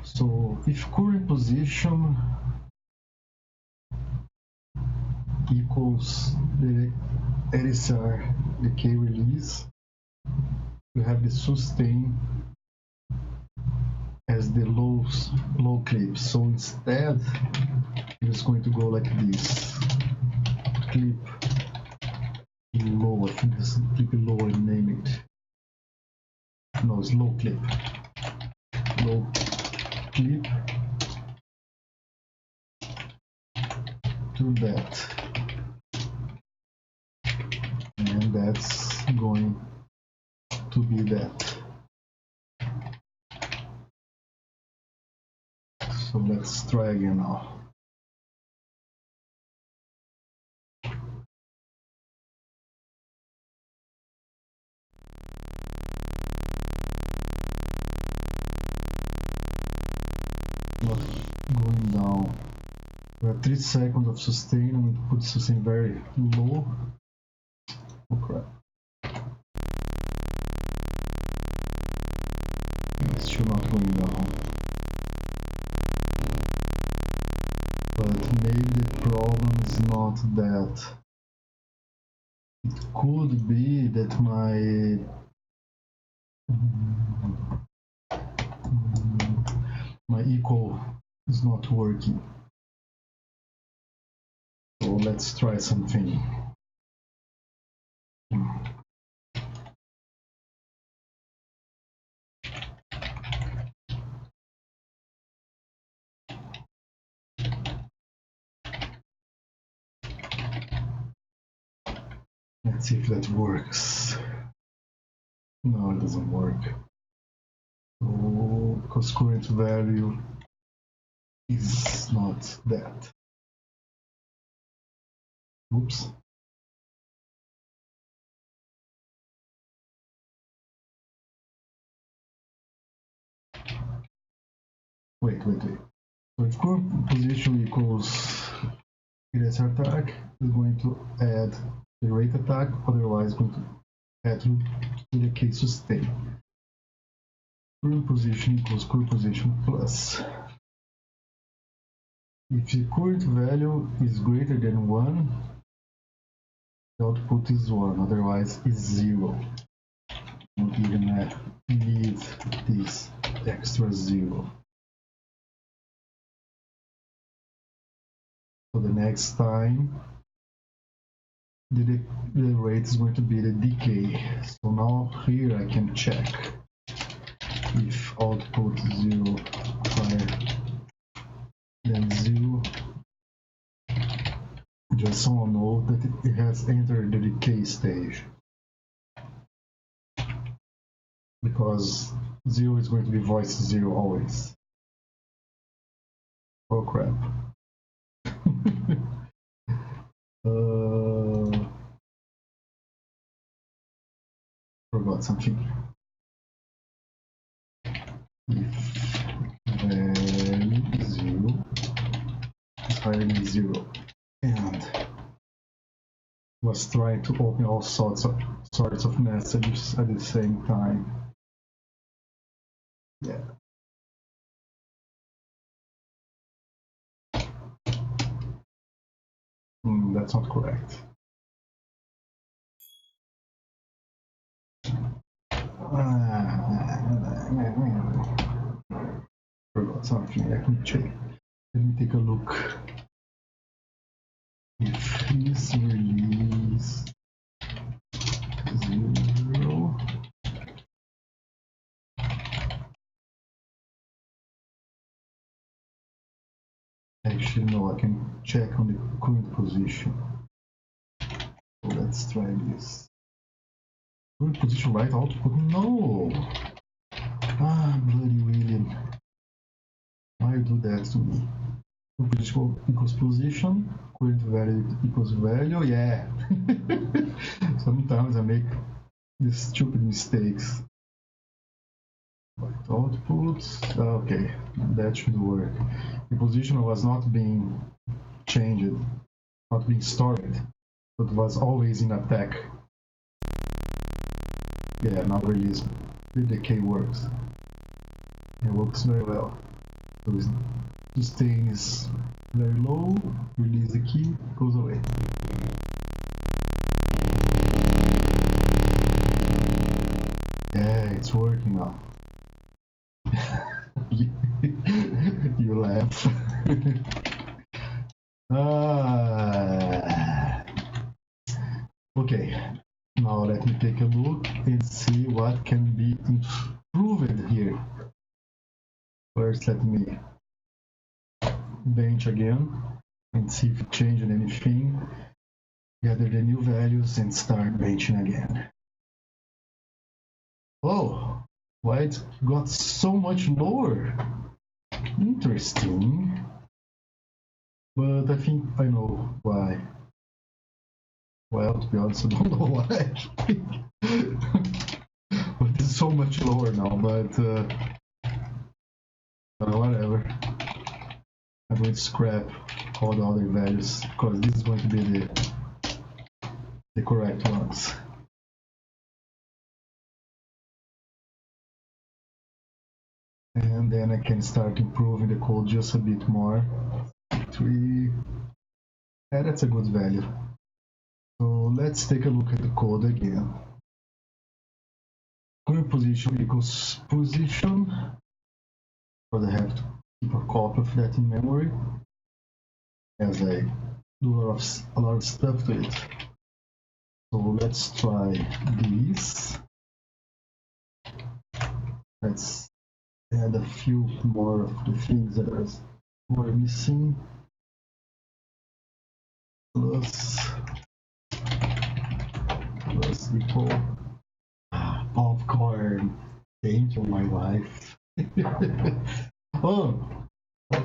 So if current position equals the LSR, the K release, we have the sustain as the low clip. So instead, it's going to go like this. Clip low, I think this is clip low and name it. No, it's low clip. Low clip to that. And that's going to be that. So let's try again now. Not going down. We have 3 seconds of sustain. I'm going to put sustain very low. Oh crap. It's still not going down. But maybe the problem is not that. It could be that my equal is not working. So let's try something. Let's see if that works. No, it doesn't work. So, because current value is not that. Oops. Wait. So if current position equals greater attack, is going to add the rate attack, otherwise going to add to the K sustain. Current position equals current position plus. If the current value is greater than 1, the output is 1, otherwise is 0. Don't even need this extra 0. So the next time, the rate is going to be the decay. So now here I can check if output 0 higher than 0. Just a moment. let's enter the decay stage. Because 0 is going to be voice 0 always. Oh crap. Forgot something. If value 0 is higher than 0, and was trying to open all sorts of messages at the same time. Yeah. That's not correct. Forgot something. Let me check. Let me take a look. If his release 0. Actually, no, I can check on the current position. So let's try this. Current position right output? No! Ah, bloody William. Why you do that to me? Current position equals position, current value equals value, yeah. Sometimes I make these stupid mistakes. Right output, okay, that should work. The position was not being changed, not being stored, but was always in attack. Yeah, now release. The decay works. It works very well. So sustain is very low, release the key, goes away. Yeah, it's working now. You laugh. Okay, now let me take a look and see what can be improved here. First, let me bench again and see if it changed anything. Gather the new values and start benching again. Oh, why it got so much lower? Interesting. But I think I know why. Well, to be honest, I don't know why. But it's so much lower now, but whatever. I'm going to scrap all the other values because this is going to be the correct ones. And then I can start improving the code just a bit more. 3. Yeah, that's a good value. So let's take a look at the code again. Current position equals position, but I have to keep a copy of that in memory as I do a lot of stuff to it. So let's try this. Let's add a few more of the things that were missing. Plus equal popcorn. Thank you, my wife. Oh, I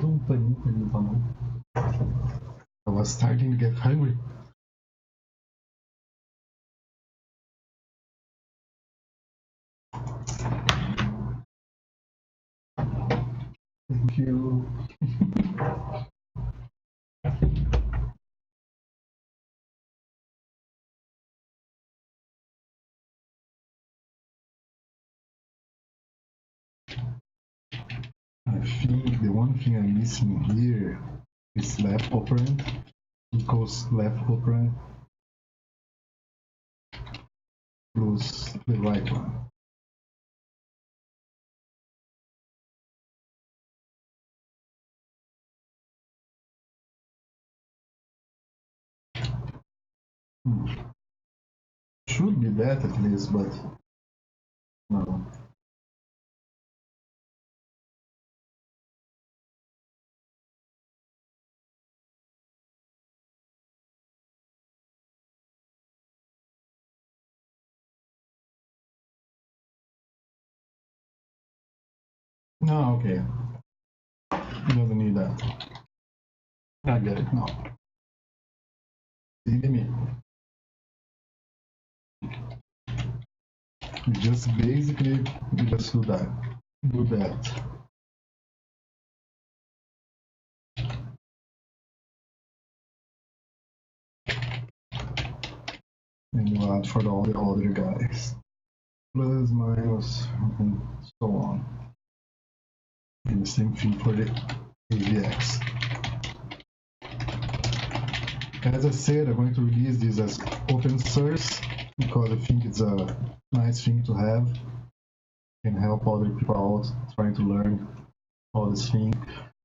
was starting to get hungry. Thank you. I think the one thing I'm missing here is left operand equals left operand plus the right one. Should be that at least, but no. No, okay. It doesn't need that. I get it now. See me? Just basically just do that. Do that. And you add for all the other guys. Plus, minus, and so on. And the same thing for the AVX. As I said, I'm going to release this as open source because I think it's a nice thing to have. Can help other people out trying to learn all this thing.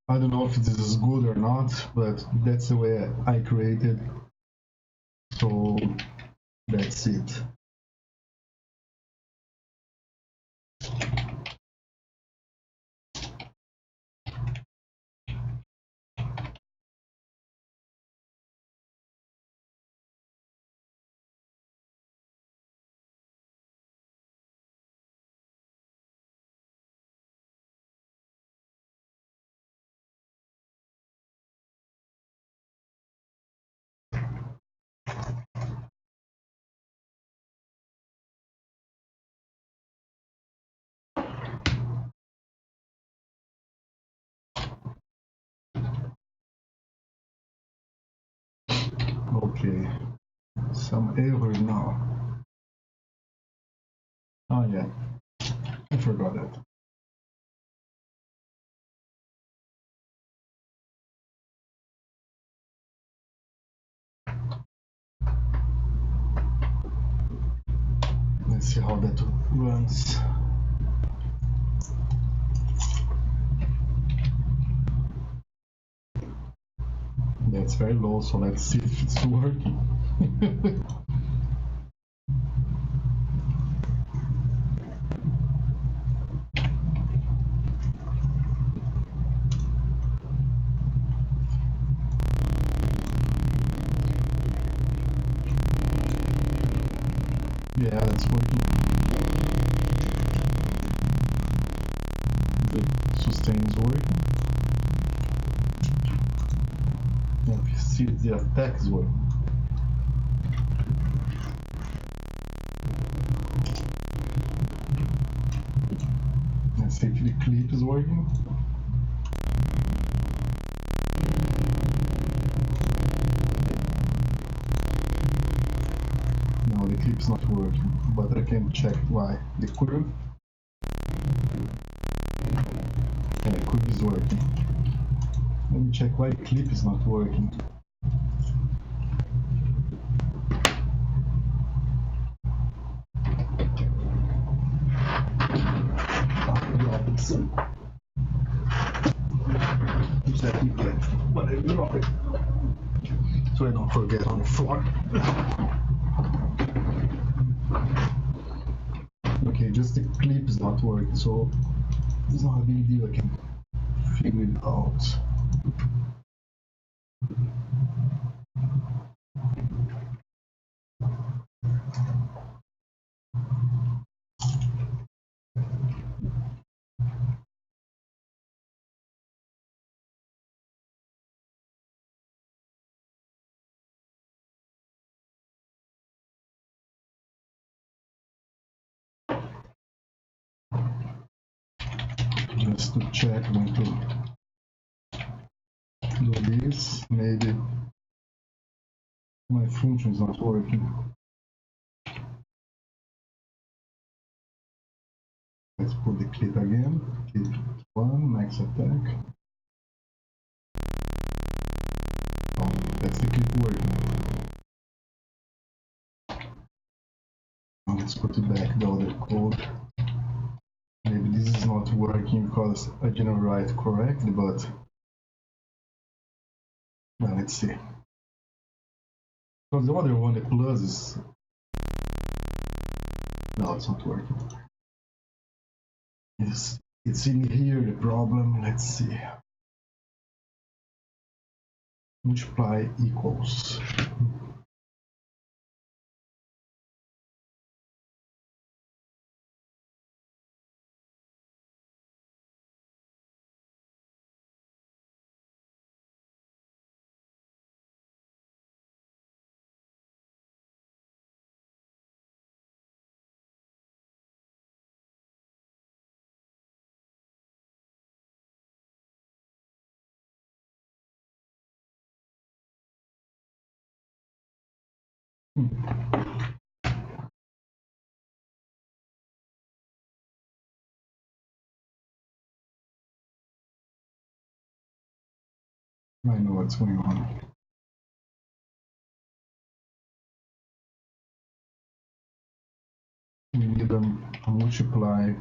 I don't know if this is good or not, but that's the way I created. So that's it. Okay, some error now. Oh yeah, I forgot that. Let's see how that runs. That's very low, so let's see if it's working. Yeah, that's working. The sustain is working. And we see the attack is working. Let's see if the clip is working. No, the clip's not working, but I can check why. The curve. Yeah, the curve is working. Let me check why the clip is not working. Let me get what I drop it so I don't forget on the floor. Okay, just the clip is not working, so it's not a big deal. I can figure it out. Just to check, I'm going to do this. Maybe my function is not working. Let's put the clip again. Clip 1, max attack. Oh, that's the clip working. Now let's put it back the other code. Maybe this is not working because I didn't write correctly, but well, let's see. Because the other one, the plus is... No, it's not working. It's in here, the problem. Let's see. Multiply equals. I know what's going on. We need a multiply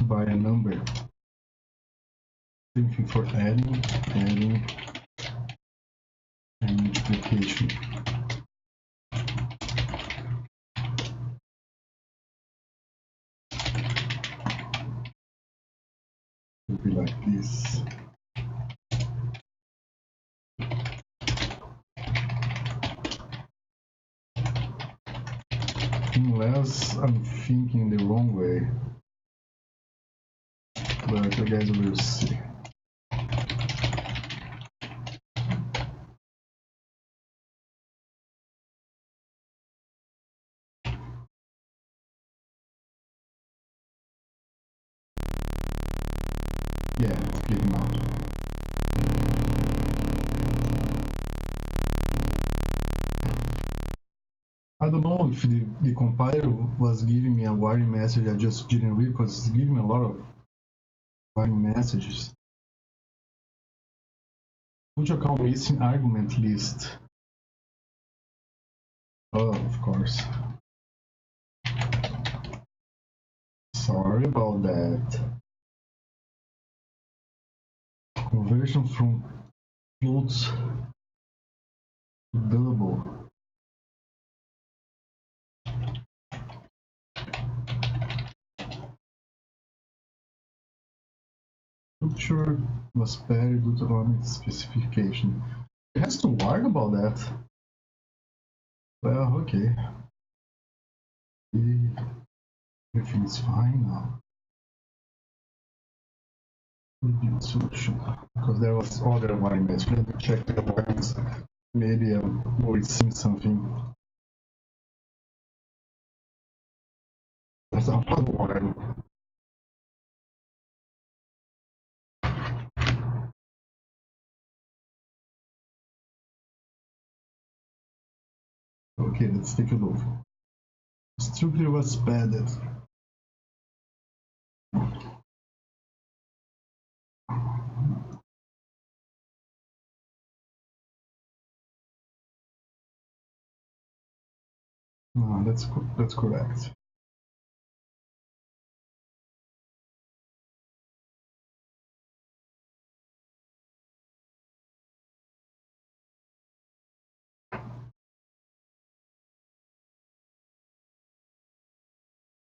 by a number. Same thing for adding, and multiplication. It will be like this. Unless I'm thinking the wrong way. But you guys will see. Yeah, get him out. I don't know if the compiler was giving me a warning message. I just didn't read because it's giving me a lot of warning messages. Would you call missing argument list? Oh, of course. Sorry about that. Conversion from floats to double. Structure was paired due to limit specification. It has to worry about that. Well, okay. Everything's fine now. Review solution. Because there was other warnings. Let me check the warnings. Maybe we're seeing something. There's another warning. Okay, let's take a look. Structure was padded. That's correct.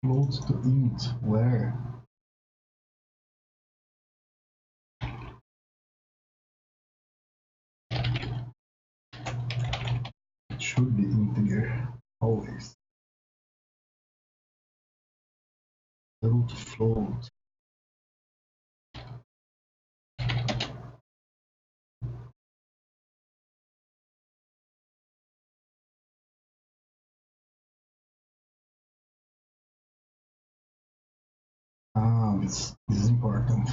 Float to int, where? It should be integer, always. Double to float. Ah, this is important.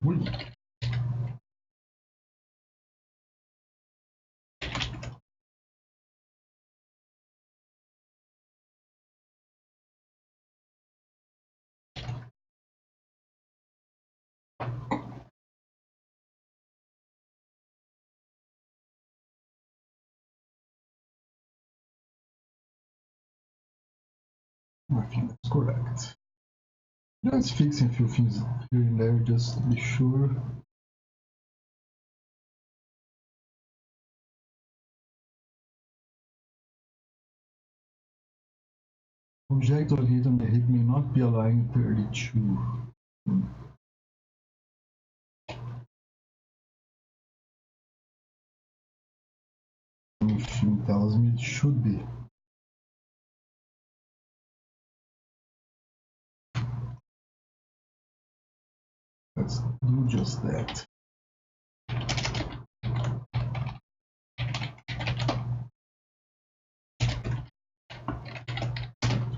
Ui. I think that's correct. Just fixing a few things here and there just to be sure. Object located on the heap may not be aligned 32. Anything tells me it should be. Let's do just that.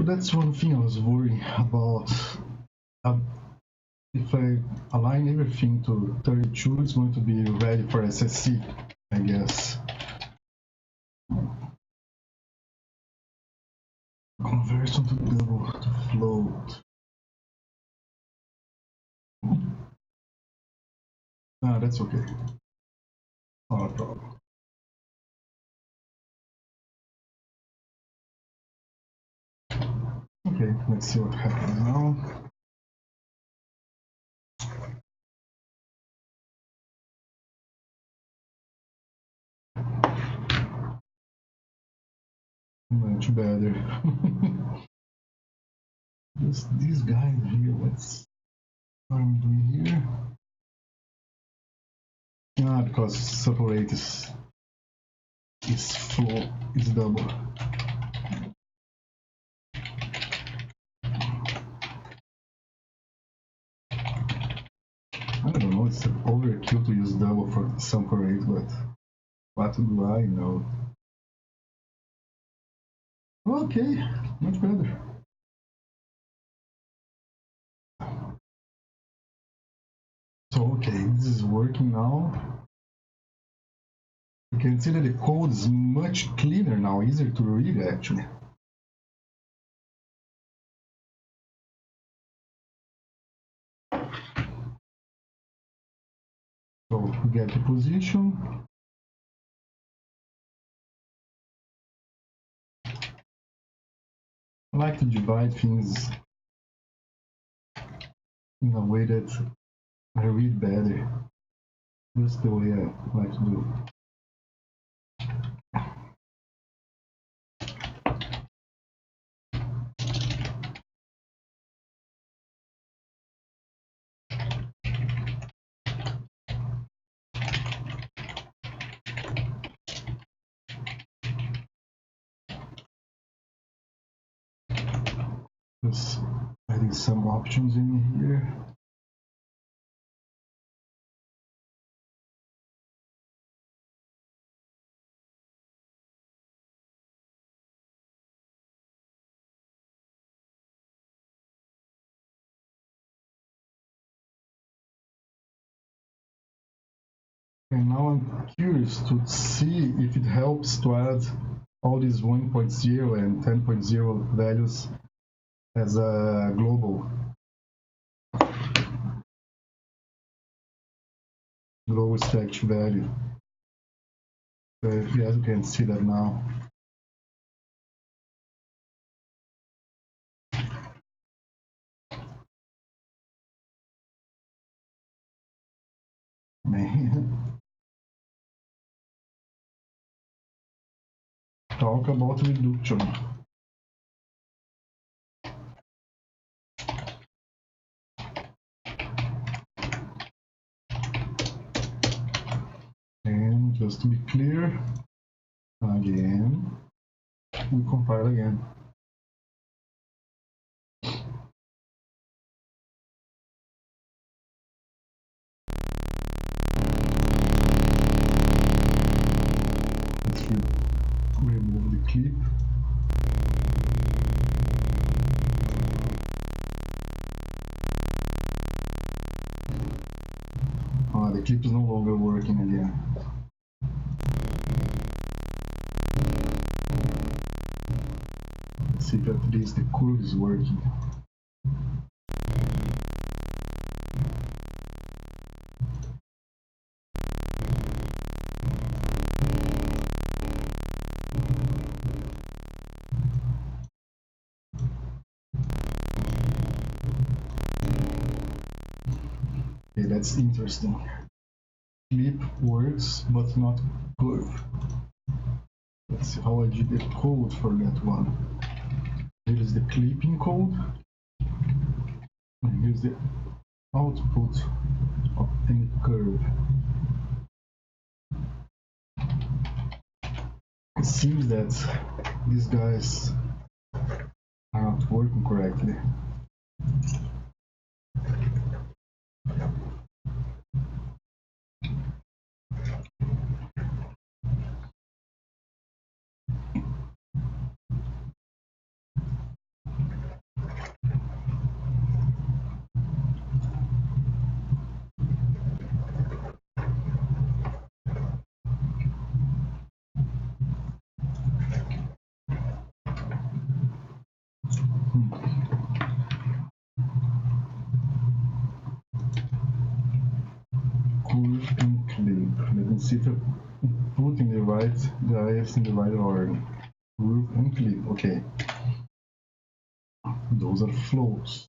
that's one thing I was worried about. If I align everything to 32, it's going to be ready for SSC, I guess. Conversion to double to float. Ah, that's okay. Not a problem. Okay, let's see what happens now. Much better. Just these guys here, what I'm doing here. Ah, because separate is flow, is double. I don't know, it's overkill to use double for some parade, but what do I know? Okay, much better. So, okay, this is working now. You can see that the code is much cleaner now, easier to read actually. So we get the position. I like to divide things in a way that I read better. That's the way I like to do. Just adding some options in here. And now I'm curious to see if it helps to add all these 1.0 and 10.0 values as a global static value. Yes, you can see that now. Man. Talk about reduction. And just to be clear, again, we compile again. Let's remove the clip. The clip is no longer working again. Let's see if at least the curve is working. Okay, that's interesting. Clip works, but not curve. Let's see how I did the code for that one. Here is the clipping code, and here's the output of any curve. It seems that these guys are not working correctly. Pull and clip. Let me see if I put in the IFs in the right order. Pull and clip. Okay. Those are flows.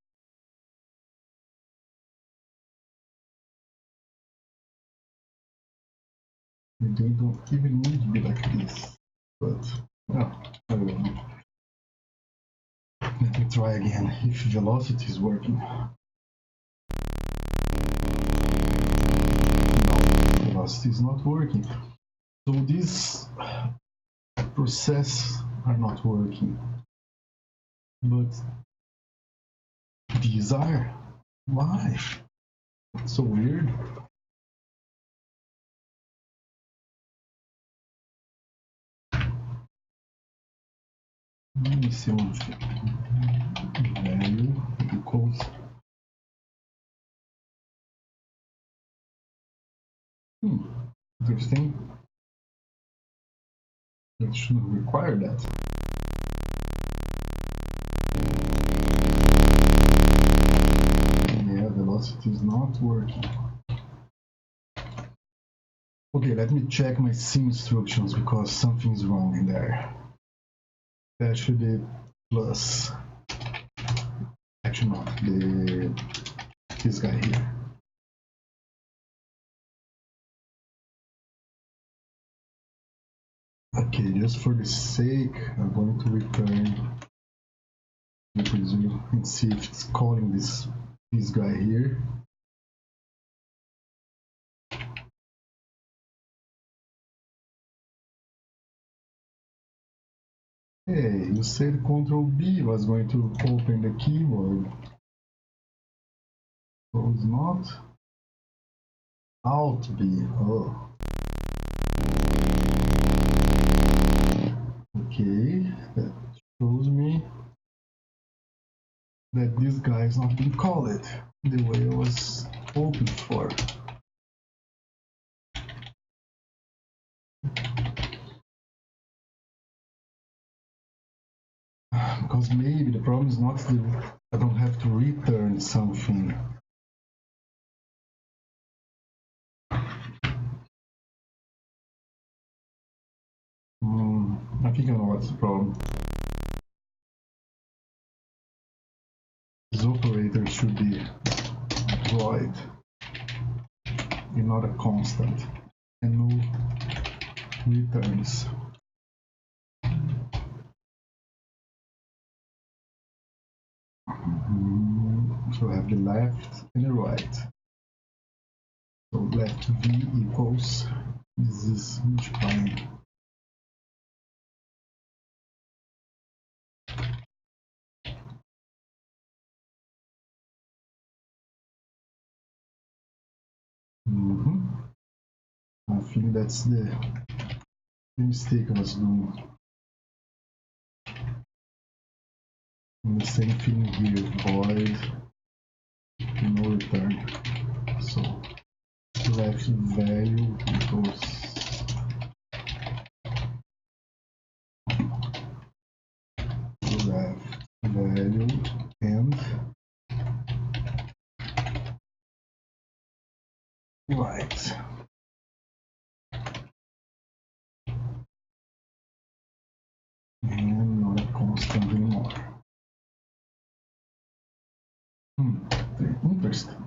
They don't even need to be like this. But, oh, I don't know. Let me try again if velocity is working. No, velocity is not working. So these processes are not working. But these are. Why? It's so weird. Let me see one thing. Value equals. Interesting. That shouldn't require that. Yeah, velocity is not working. Okay, let me check my sim instructions because something's wrong in there. That should be plus. Actually, not this guy here. Okay, just for the sake, I'm going to return and see if it's calling this guy here. Hey, you said Control B was going to open the keyboard. So it's not Alt B. Oh. Okay, that shows me that this guy is not being called the way I was hoping for. Because maybe the problem is not that I don't have to return something. I think I know what's the problem. This operator should be void and not a constant, and no returns. So I have the left and the right. So left V equals, this is multiplying. I think that's the mistake I was doing. And the same thing here, void, no return. So left value equals left value and right. And not a constant anymore. Interesting.